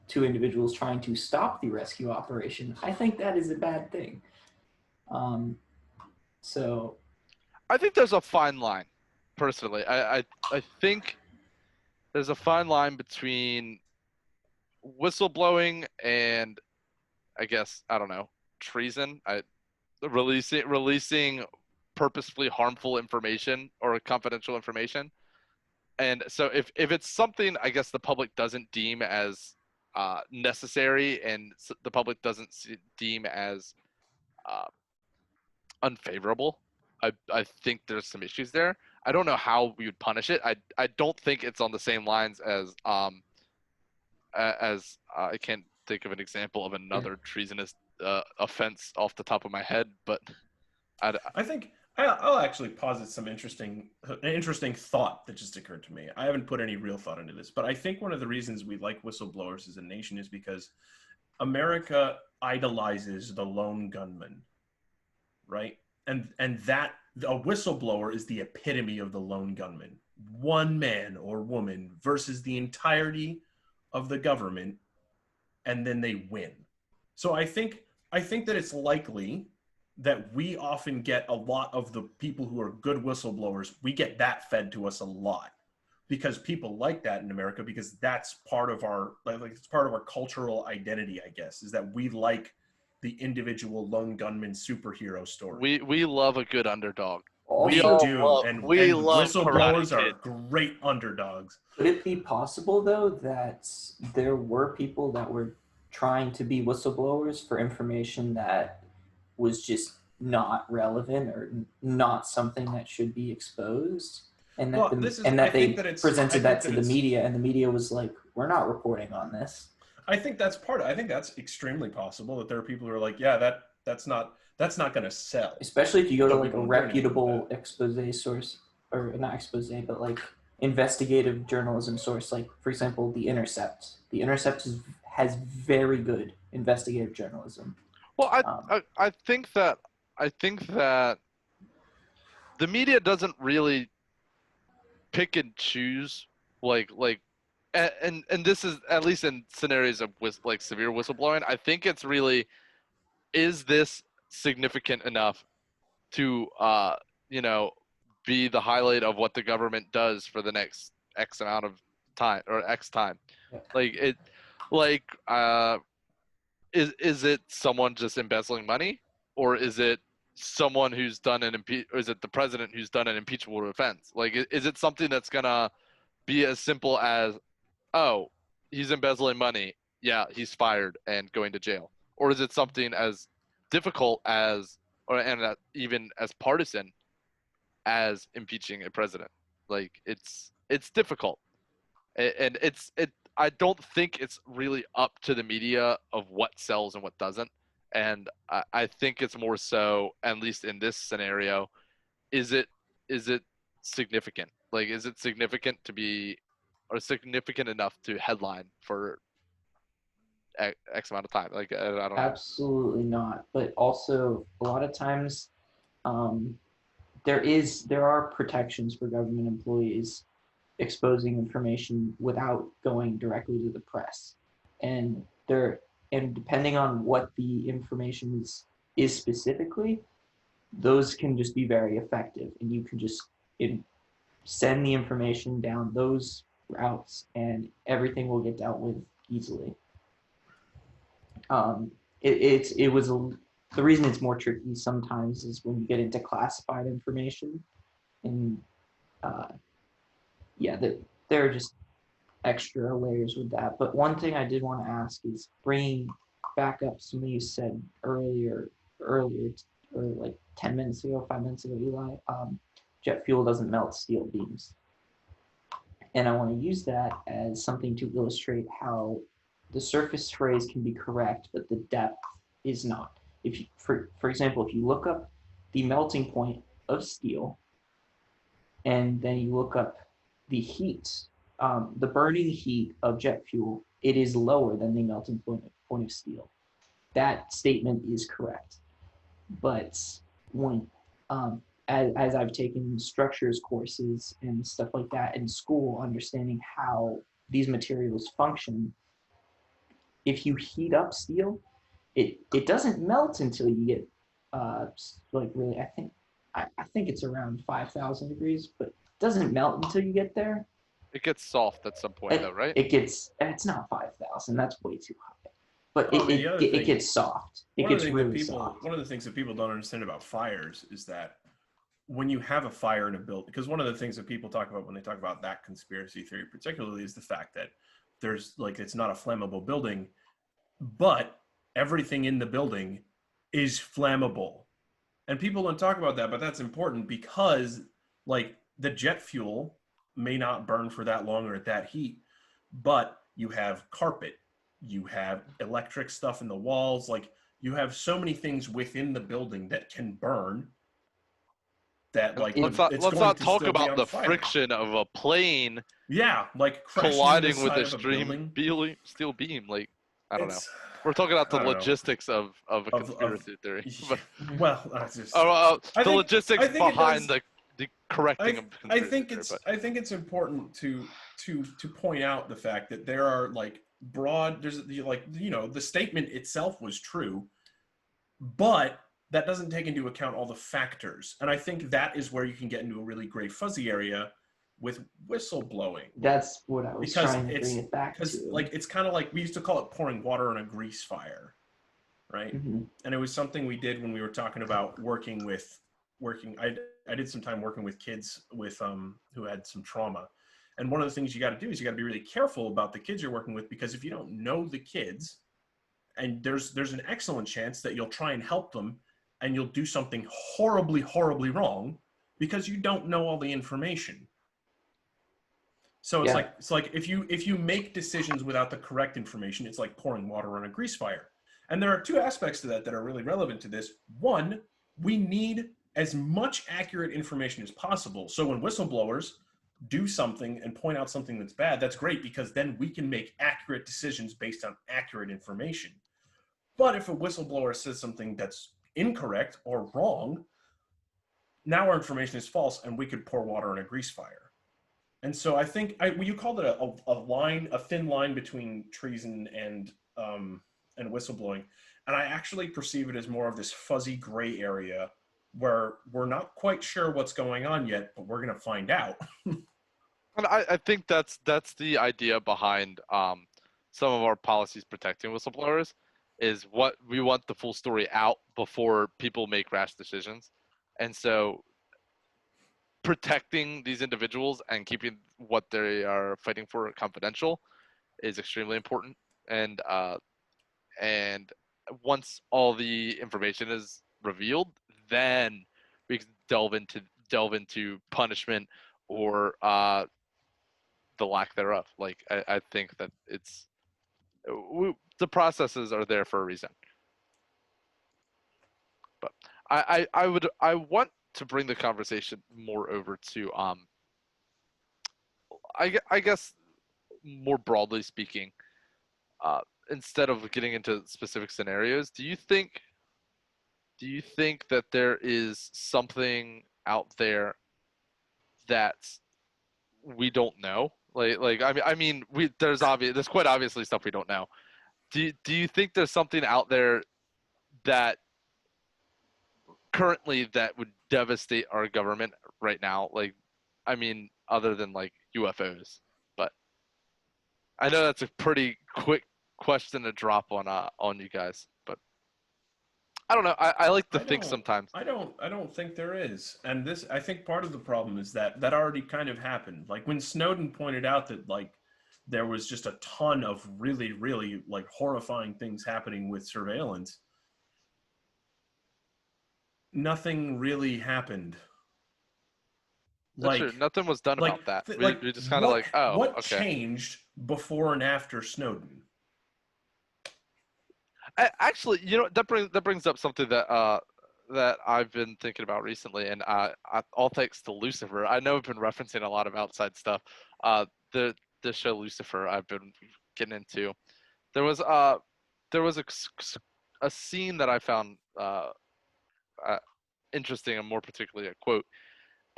S3: two individuals trying to stop the rescue operation, I think that is a bad thing. Um, so
S2: I think there's a fine line. Personally, I think there's a fine line between whistleblowing and, I guess, I don't know, treason. Releasing purposefully harmful information or confidential information. And so if it's something, I guess, the public doesn't deem as necessary, and the public doesn't deem as uh, unfavorable, I think there's some issues there. I don't know how we would punish it. I don't think it's on the same lines as I can't think of an example of another treasonous offense off the top of my head, but I,
S1: I think I'll actually posit some interesting thought that just occurred to me. I haven't put any real thought into this, but I think one of the reasons we like whistleblowers as a nation is because America idolizes the lone gunman, right? And that a whistleblower is the epitome of the lone gunman. One man or woman versus the entirety of the government, and then they win. So I think that it's likely that we often get a lot of the people who are good whistleblowers, we get that fed to us a lot because people like that in America because that's part of our like it's part of our cultural identity, I guess, is that we like the individual lone gunman superhero story.
S2: we love a good underdog. We
S1: We
S3: also,
S2: all
S1: do,
S2: love
S1: and
S2: we
S1: and
S2: love Karate
S1: whistleblowers are
S2: Kid.
S1: great underdogs.
S3: could it be possible though that there were people that were trying to be whistleblowers for information that was just not relevant or not something that should be exposed, and that
S1: Well, this is I think
S3: they
S1: that it's I
S3: presented that
S1: think
S3: to
S1: that
S3: the
S1: it's
S3: media, and the media was like, "We're not reporting on this."
S1: I think that's I think that's extremely possible that there are people who are like, yeah, that's not going to sell.
S3: Especially if you go to
S1: So we
S3: like a
S1: won't do anything with that.
S3: reputable expose source, or not expose, but like investigative journalism source, like for example, The Intercept. The Intercept has very good investigative journalism.
S2: Well,
S3: Um,
S2: I think that the media doesn't really pick and choose like and this is at least in scenarios of like severe whistleblowing. I think it's really, is this significant enough to you know be the highlight of what the government does for the next X amount of time or X time.
S3: yeah.
S2: Like it like is it someone just embezzling money, or is it someone who's done or is it the president who's done an impeachable offense? Like is it something that's gonna be as simple as, oh, he's embezzling money, yeah, he's fired and going to jail? Or is it something as difficult as, even as partisan as impeaching a president? Like it's difficult, and I don't think it's really up to the media of what sells and what doesn't. And I think it's more so, at least in this scenario, is it significant? Like, is it significant to be, or significant enough to headline for X amount of time? Like, I don't know.
S3: Absolutely not. But also, a lot of times, um, there are protections for government employees exposing information without going directly to the press, and there and depending on what the information is specifically, those can just be very effective, and you can just send the information down those routes, and everything will get dealt with easily. The reason it's more tricky sometimes is when you get into classified information, and yeah, there are just extra layers with that. But one thing I did want to ask is bringing back up something you said earlier, or like 10 minutes ago, 5 minutes ago, Eli. Jet fuel doesn't melt steel beams. And I want to use that as something to illustrate how the surface phrase can be correct, but the depth is not. If you, for example, if you look up the melting point of steel, and then you look up the heat, the burning heat of jet fuel, it is lower than the melting point of steel. That statement is correct. But when as I've taken structures courses and stuff like that in school, understanding how these materials function, if you heat up steel, it doesn't melt until you get like really, I think it's around 5,000 degrees, but it doesn't melt until you get there.
S2: It gets soft at some point, though, right?
S3: It's not 5,000. That's way too high. But it gets soft. It gets really soft.
S1: One of the things that people don't understand about fires is that when you have a fire in a building, because one of the things that people talk about when they talk about that conspiracy theory particularly is the fact that there's like, it's not a flammable building, but everything in the building is flammable. And people don't talk about that, but that's important because like the jet fuel may not burn for that long or at that heat, but you have carpet, you have electric stuff in the walls, like you have so many things within the building that can burn that like
S2: let's not talk about the friction of a plane
S1: like
S2: colliding with a steel beam. Like, I don't know. We're talking about the logistics of a conspiracy theory.
S1: Well,
S2: the logistics behind the correcting of conspiracy theory.
S1: I think it's important to point out the fact that there are like there's like, you know, the statement itself was true, but that doesn't take into account all the factors. And I think that is where you can get into a really gray fuzzy area with whistleblowing.
S3: That's what I was trying to bring it back to.
S1: Because like, it's kind of like, we used to call it pouring water on a grease fire, right?
S3: Mm-hmm.
S1: And it was something we did when we were talking about I did some time working with kids with who had some trauma. And one of the things you got to do is you got to be really careful about the kids you're working with, because if you don't know the kids, and there's an excellent chance that you'll try and help them and you'll do something horribly, horribly wrong because you don't know all the information. So it's like if you make decisions without the correct information, it's like pouring water on a grease fire. And there are two aspects to that are really relevant to this. One, we need as much accurate information as possible. So when whistleblowers do something and point out something that's bad, that's great, because then we can make accurate decisions based on accurate information. But if a whistleblower says something that's incorrect or wrong, now our information is false and we could pour water on a grease fire. And so I think you called it a thin line between treason and whistleblowing. And I actually perceive it as more of this fuzzy gray area where we're not quite sure what's going on yet, but we're going to find out.
S2: And I think that's the idea behind some of our policies protecting whistleblowers, is what we want the full story out before people make rash decisions. And so protecting these individuals and keeping what they are fighting for confidential is extremely important. And once all the information is revealed, then we can delve into punishment or the lack thereof. Like, I think that the processes are there for a reason. But I want to bring the conversation more over to I guess more broadly speaking, instead of getting into specific scenarios, do you think that there is something out there that we don't know? There's quite obviously stuff we don't know. Do you think there's something out there that currently that would devastate our government right now? Like, I mean, other than like UFOs, but I know that's a pretty quick question to drop on you guys, but I don't know. I like to think sometimes.
S1: I don't think there is. And this, I think part of the problem is that already kind of happened. Like when Snowden pointed out that like there was just a ton of really, really like horrifying things happening with surveillance, nothing really happened.
S2: That's true.
S1: Like,
S2: Nothing was done about that. We just kind of like, oh,
S1: what
S2: okay.
S1: changed before and after Snowden?
S2: Actually, that brings up something that I've been thinking about recently, and all thanks to Lucifer. I know I've been referencing a lot of outside stuff. The show Lucifer I've been getting into. There was a scene that I found interesting, and more particularly a quote,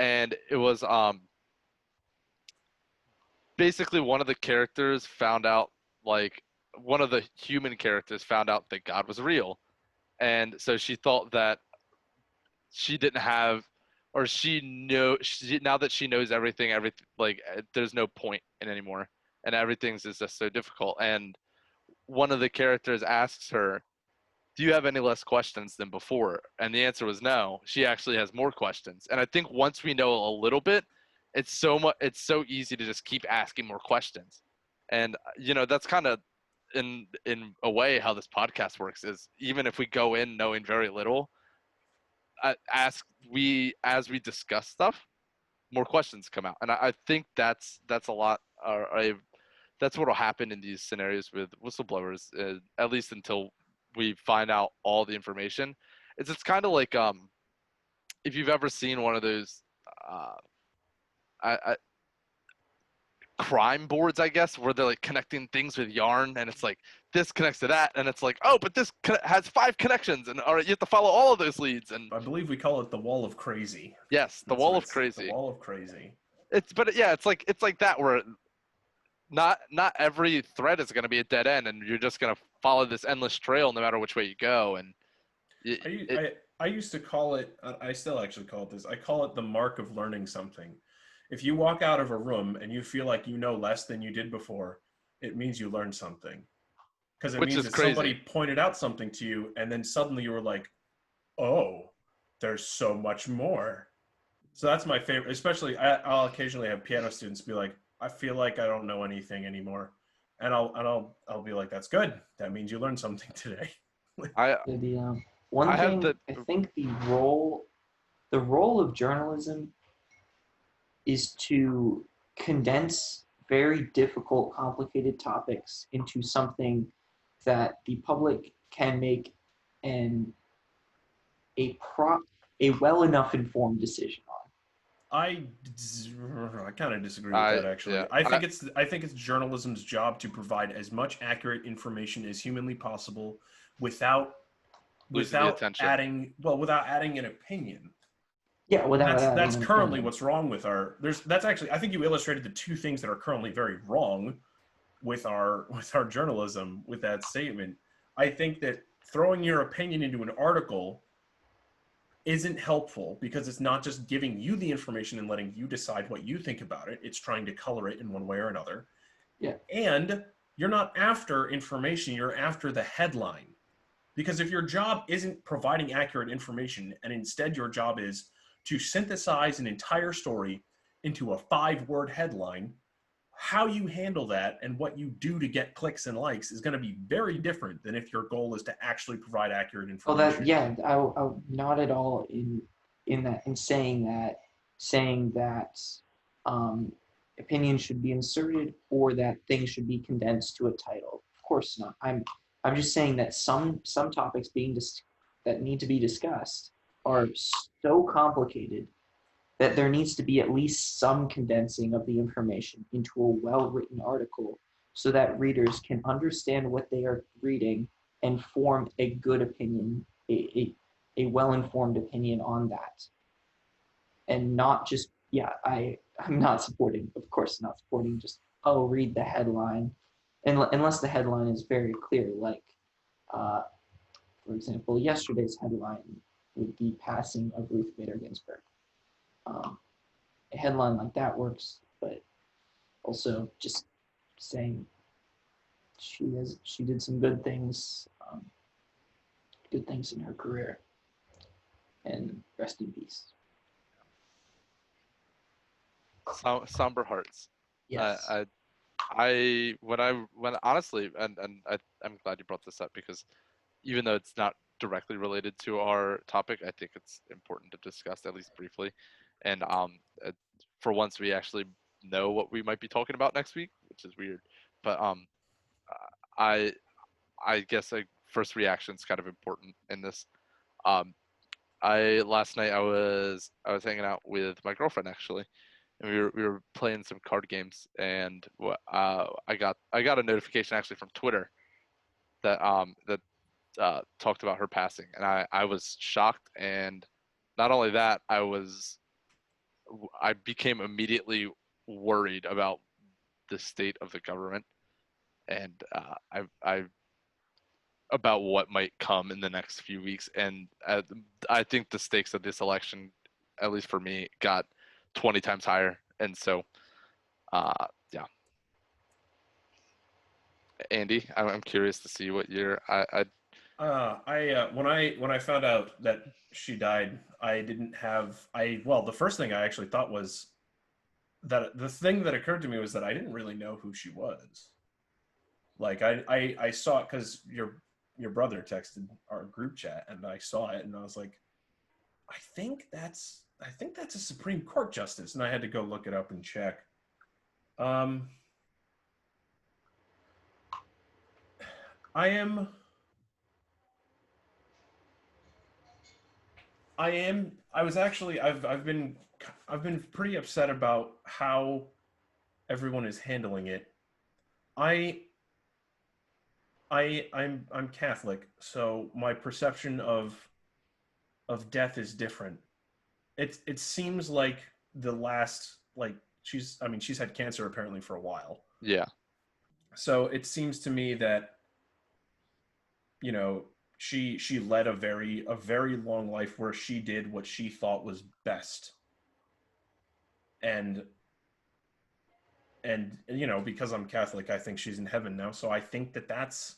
S2: and it was basically one of the characters found out, like one of the human characters found out that God was real, and so she thought that she didn't have, or now that she knows everything, like there's no point in anymore, and everything's is just so difficult. And one of the characters asks her, do you have any less questions than before? And the answer was no. She actually has more questions. And I think once we know a little bit, it's so easy to just keep asking more questions. And that's kind of in a way how this podcast works, is even if we go in knowing very little, as we discuss stuff, more questions come out. And I think that's a lot, that's what will happen in these scenarios with whistleblowers, at least until we find out all the information. It's kind of like if you've ever seen one of those crime boards, I guess, where they're like connecting things with yarn, and it's like this connects to that, and it's like, oh, but this has 5 connections, and all right, you have to follow all of those leads. And
S1: I believe we call it the wall of crazy.
S2: yes, the wall of crazy.
S1: The wall of crazy.
S2: It's like that, where not every thread is going to be a dead end, and you're just going to follow this endless trail no matter which way you go. And
S1: I used to call it, I still actually call it this, I call it the mark of learning something. If you walk out of a room and you feel like you know less than you did before, it means you learned something. Because it means that somebody pointed out something to you, and then suddenly you were like, oh, there's so much more. So that's my favorite. Especially, I'll occasionally have piano students be like, I feel like I don't know anything anymore. And I'll be like, that's good. That means you learned something today.
S3: I think the role of journalism is to condense very difficult, complicated topics into something that the public can make a well enough informed decision on.
S1: I kind of disagree with that, actually. Yeah. I think it's journalism's job to provide as much accurate information as humanly possible without adding an opinion.
S3: Yeah,
S1: that's currently what's wrong with that's actually, I think you illustrated the 2 things that are currently very wrong with our journalism with that statement. I think that throwing your opinion into an article isn't helpful, because it's not just giving you the information and letting you decide what you think about it. It's trying to color it in one way or another.
S3: Yeah.
S1: And you're not after information, you're after the headline. Because if your job isn't providing accurate information, and instead your job is to synthesize an entire story into a 5-word headline, how you handle that and what you do to get clicks and likes is going to be very different than if your goal is to actually provide accurate information.
S3: I'm not at all in saying that opinions should be inserted or that things should be condensed to a title. Of course not. I'm just saying that some topics that need to be discussed are so complicated that there needs to be at least some condensing of the information into a well-written article so that readers can understand what they are reading and form a good opinion, a well-informed opinion on that. And not just, I'm not supporting just, read the headline, unless the headline is very clear, like, for example, yesterday's headline with the passing of Ruth Bader Ginsburg. A headline like that works, but also just saying she did some good things in her career, and rest in peace.
S2: Somber hearts.
S3: Yes.
S2: When honestly, and I'm glad you brought this up, because even though it's not directly related to our topic, I think it's important to discuss at least briefly. And for once, we actually know what we might be talking about next week, which is weird. But I I guess a first reaction is kind of important in this. Um, last night I was hanging out with my girlfriend, actually, and we were playing some card games, and I got a notification actually from Twitter that talked about her passing, and I was shocked. And not only that, I became immediately worried about the state of the government, and I about what might come in the next few weeks. And I think the stakes of this election, at least for me, got 20 times higher. And so, yeah. Andy, I'm curious to see what your
S1: when I found out that she died, I didn't have well, the first thing I actually thought was that the thing that occurred to me was that I didn't really know who she was. Like I saw it because your brother texted our group chat, and I saw it, and I was like, I think that's a Supreme Court justice, and I had to go look it up and check. I've been pretty upset about how everyone is handling it. I'm Catholic, so my perception of death is different. It seems like the last, like, she's had cancer apparently for a while.
S2: yeah.
S1: So it seems to me that, she led a very long life where she did what she thought was best. And because I'm Catholic, I think she's in heaven now. So I think it's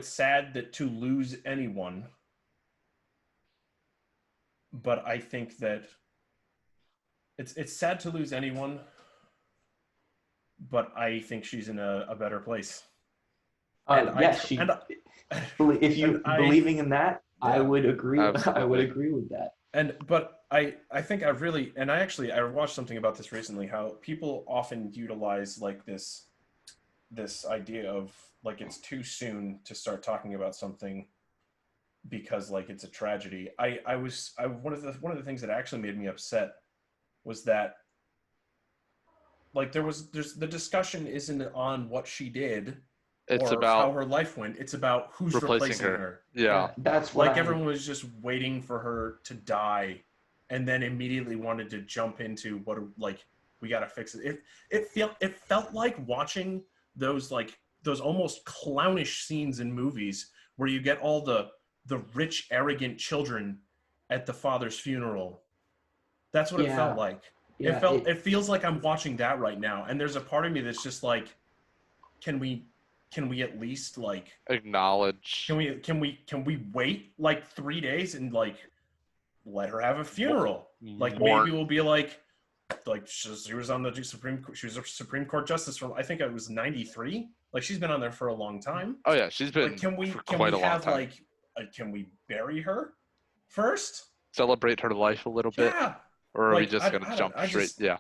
S1: sad that to lose anyone, but I think that it's sad to lose anyone, but I think she's in a better place.
S3: Yes, if you believing in that, yeah, I would agree.
S2: Absolutely.
S3: I would agree with that.
S1: But I think I watched something about this recently, how people often utilize like this idea of like it's too soon to start talking about something because like it's a tragedy. One of the things that actually made me upset was that like there's the discussion isn't on what she did,
S2: It's
S1: or
S2: about
S1: how her life went. It's about who's replacing her.
S2: Yeah.
S3: That's what
S1: everyone was just waiting for her to die, and then immediately wanted to jump into what, like, we got to fix it. It felt like watching those almost clownish scenes in movies where you get all the rich, arrogant children at the father's funeral. That's what it felt like. Yeah, it feels like I'm watching that right now, and there's a part of me that's just like, can we at least like
S2: acknowledge?
S1: Can we wait like 3 days and like let her have a funeral? Like maybe we'll be like she was on the she was a Supreme Court justice from, I think it was 93. Like she's been on there for a long time.
S2: Oh yeah, she's been.
S1: Like, can we
S2: long time.
S1: Can we bury her first?
S2: Celebrate her life a little bit. Or are we just gonna jump straight? Yeah.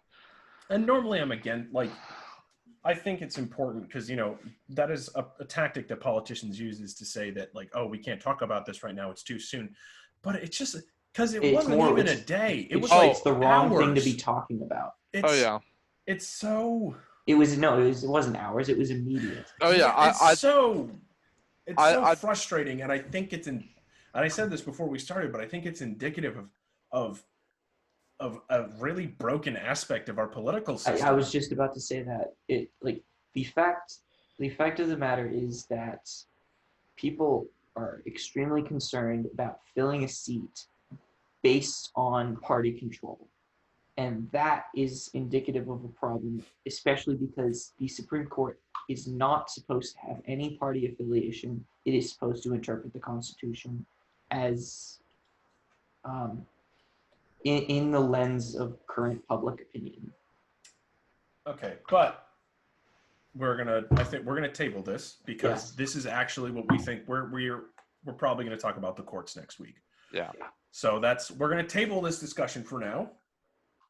S1: And normally I'm again, like, I think it's important because, that is a tactic that politicians use, is to say that like, oh, we can't talk about this right now, it's too soon. But it's just because it wasn't even a day. It was like
S3: it's the wrong
S1: hours.
S3: thing to be talking about.
S1: It wasn't hours, it was immediate.
S2: Oh yeah,
S1: it's so frustrating, and I think and I said this before we started, but I think it's indicative of a really broken aspect of our political system.
S3: I was just about to say that the fact of the matter is that people are extremely concerned about filling a seat based on party control. And that is indicative of a problem, especially because the Supreme Court is not supposed to have any party affiliation. It is supposed to interpret the Constitution as in the lens of current public opinion.
S1: Okay, but I think we're gonna table this because
S3: Yes.
S1: this is actually what we think. We're probably gonna talk about the courts next week.
S2: Yeah.
S1: So we're gonna table this discussion for now.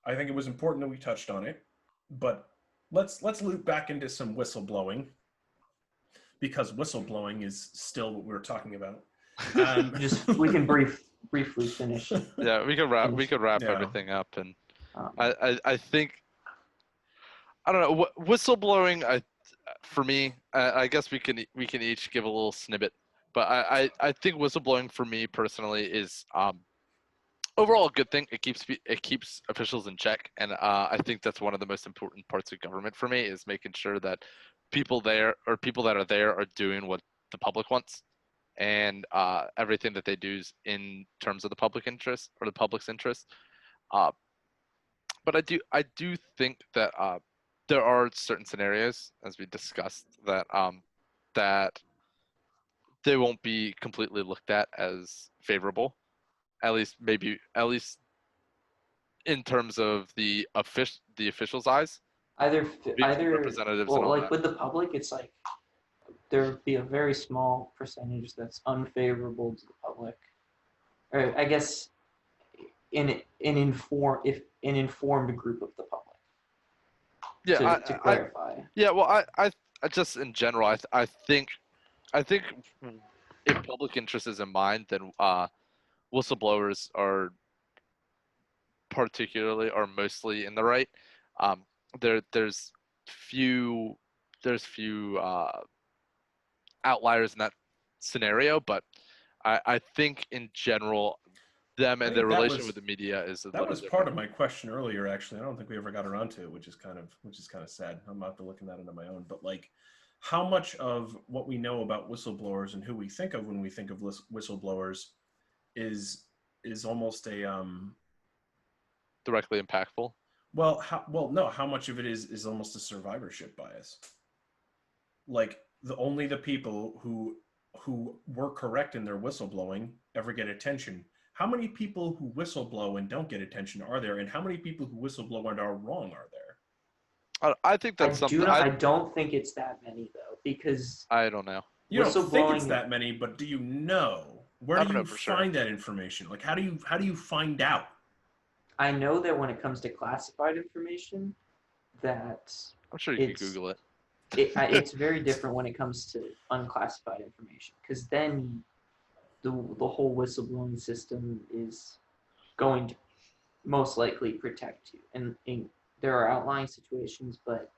S1: I think it was important that we touched on it, but let's loop back into some whistleblowing because whistleblowing is still what we were talking about.
S3: We can briefly finish.
S2: Yeah, we could wrap
S1: Yeah.
S2: everything up, and
S3: Um,
S2: I think, I don't know, whistleblowing. For me, I guess we can each give a little snippet, but I think whistleblowing for me personally is overall a good thing. It keeps officials in check, and I think that's one of the most important parts of government for me is making sure that people that are there are doing what the public wants, and everything that they do is in terms of the public interest or the public's interest. But I do think that there are certain scenarios, as we discussed, that that they won't be completely looked at as favorable. At least in terms of the officials' eyes,
S3: either
S2: representatives and all
S3: like
S2: that.
S3: with the public, it's like there would be a very small percentage that's unfavorable to the public, or I guess an informed group of the public.
S2: Yeah,
S3: To clarify.
S2: Yeah, well, I just in general, I think if public interest is in mind, then whistleblowers are particularly or mostly in the right. There's few outliers in that scenario, but I think in general, them and their relation with the media is a
S1: that
S2: little
S1: was
S2: different.
S1: part of my question earlier. Actually, I don't think we ever got around to it, which is kind of sad. I'm not looking at it on my own, but like, how much of what we know about whistleblowers and who we think of when we think of whistleblowers is almost a
S2: directly impactful.
S1: no, how much of it is almost a survivorship bias? Like only the people who were correct in their whistleblowing ever get attention. How many people who whistleblow and don't get attention are there, and how many people who whistleblow and are wrong are there?
S2: I think that's something.
S3: I don't think it's that many though, because
S2: I don't know.
S1: You don't think it's that many, but do you know? Where do you find that information? Like, how do you find out?
S3: I know that when it comes to classified information, that
S2: I'm sure you can Google it.
S3: It's very different when it comes to unclassified information, because then the whole whistleblowing system is going to most likely protect you. And there are outlying situations, but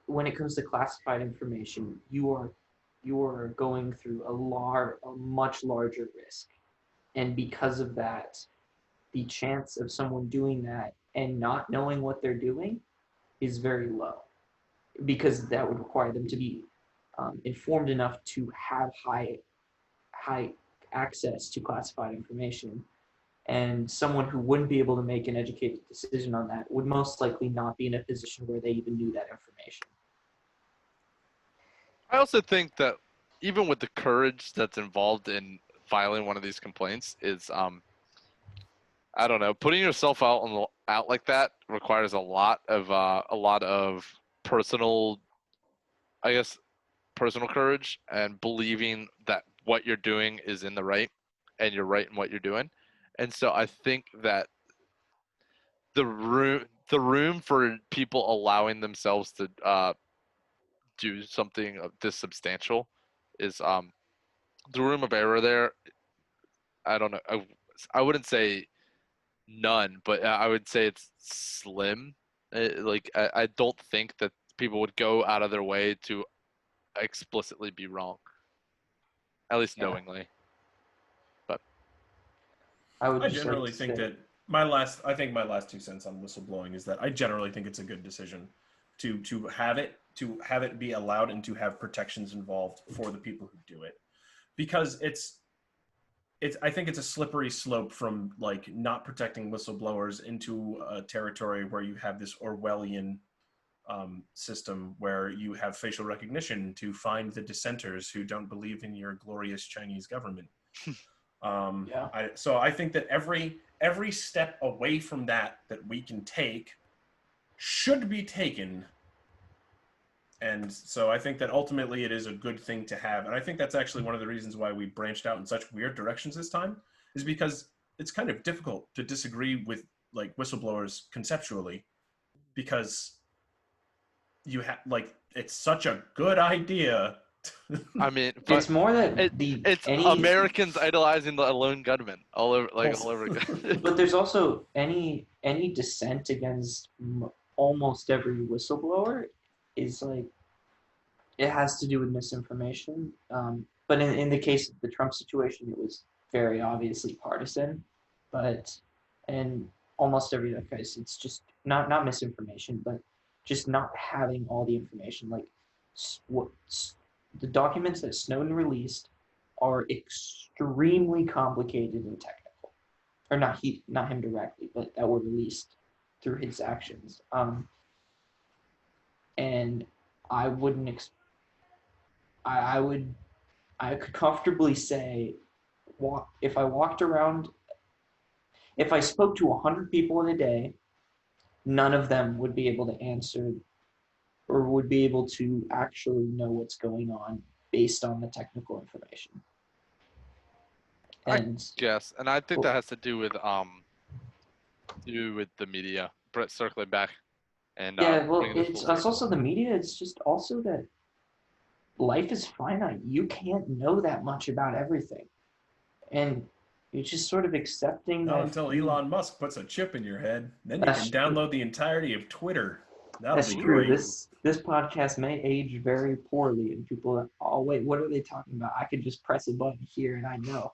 S3: when it comes to classified information, you are going through a much larger risk. And because of that, the chance of someone doing that and not knowing what they're doing is very low, because that would require them to be informed enough to have high access to classified information. And someone who wouldn't be able to make an educated decision on that would most likely not be in a position where they even knew that information.
S2: I also think that even with the courage that's involved in filing one of these complaints is, I don't know, putting yourself out like that requires a lot of personal, I guess, personal courage and believing that what you're doing is in the right and you're right in what you're doing. And so I think that the room for people allowing themselves to do something of this substantial is the room of error there. I don't know. I wouldn't say none, but I would say it's slim. I don't think that people would go out of their way to explicitly be wrong, at least knowingly. But
S1: I generally think that my last 2 cents on whistleblowing is that I generally think it's a good decision to have it be allowed and to have protections involved for the people who do it, because I think it's a slippery slope from like not protecting whistleblowers into a territory where you have this Orwellian system where you have facial recognition to find the dissenters who don't believe in your glorious Chinese government. So I think that every step away from that we can take should be taken. And so I think that ultimately it is a good thing to have. And I think that's actually one of the reasons why we branched out in such weird directions this time, is because it's kind of difficult to disagree with like whistleblowers conceptually, because you have like, it's such a good idea.
S2: I mean,
S3: It's more that
S2: it's Americans idolizing the lone gunman all over again.
S3: But there's also any dissent against almost every whistleblower is like, it has to do with misinformation. But in the case of the Trump situation, it was very obviously partisan. But in almost every other case, it's just not misinformation, but just not having all the information. Like the documents that Snowden released are extremely complicated and technical, or not him directly, but that were released through his actions. And I wouldn't. I could comfortably say, if I walked around, if I spoke to 100 people in a day, none of them would be able to answer or would be able to actually know what's going on based on the technical information. And
S2: yes, and I think that has to do with the media. Brett, circling back, and
S3: it's also the media. It's just also that life is finite. You can't know that much about everything, and you're just sort of accepting that.
S1: Not until Elon Musk puts a chip in your head, then you can download the entirety of Twitter. That's true.
S3: Great. This podcast may age very poorly, and people are, oh wait, what are they talking about? I could just press a button here and I know.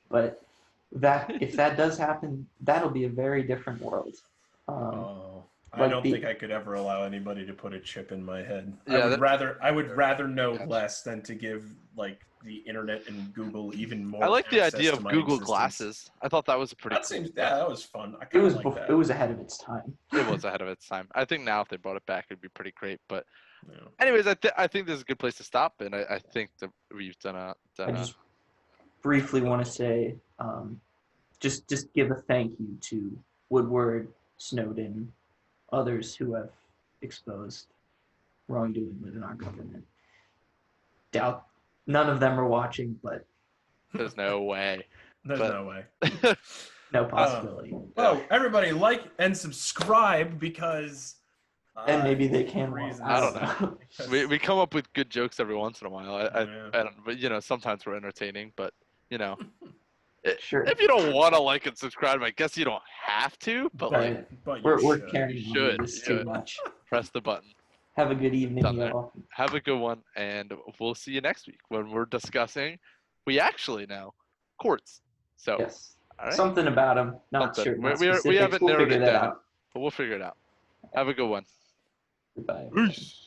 S3: But if that does happen, that'll be a very different world.
S1: I don't think I could ever allow anybody to put a chip in my head.
S2: Yeah,
S1: I would rather know less than to give like the internet and Google even more.
S2: I like the idea of Google
S1: existence.
S2: Glasses. I thought that was a pretty.
S1: That was fun.
S3: It was ahead of its time.
S2: It was ahead of its time. I think now if they brought it back, it'd be pretty great. But, anyways, I think this is a good place to stop, and I think that we've done a.
S3: I just briefly want to say, just give a thank you to Woodward, Snowden, others who have exposed wrongdoing within our government. Doubt none of them are watching, but
S2: there's no way.
S1: No way.
S3: No possibility.
S1: Everybody like and subscribe because
S3: and maybe they can.
S2: I don't know. we come up with good jokes every once in a while. I don't, but sometimes we're entertaining. But
S3: sure.
S2: If you don't want to like and subscribe, I guess you don't have to. But
S3: we're carrying this too much.
S2: Press the button.
S3: Have a good evening, y'all.
S2: Have a good one, and we'll see you next week when we're discussing. We actually know courts. So
S3: yes,
S2: all right.
S3: Something about them. Not sure.
S2: We haven't narrowed it down, but we'll figure it out. Have a good one.
S3: Goodbye.
S2: Peace.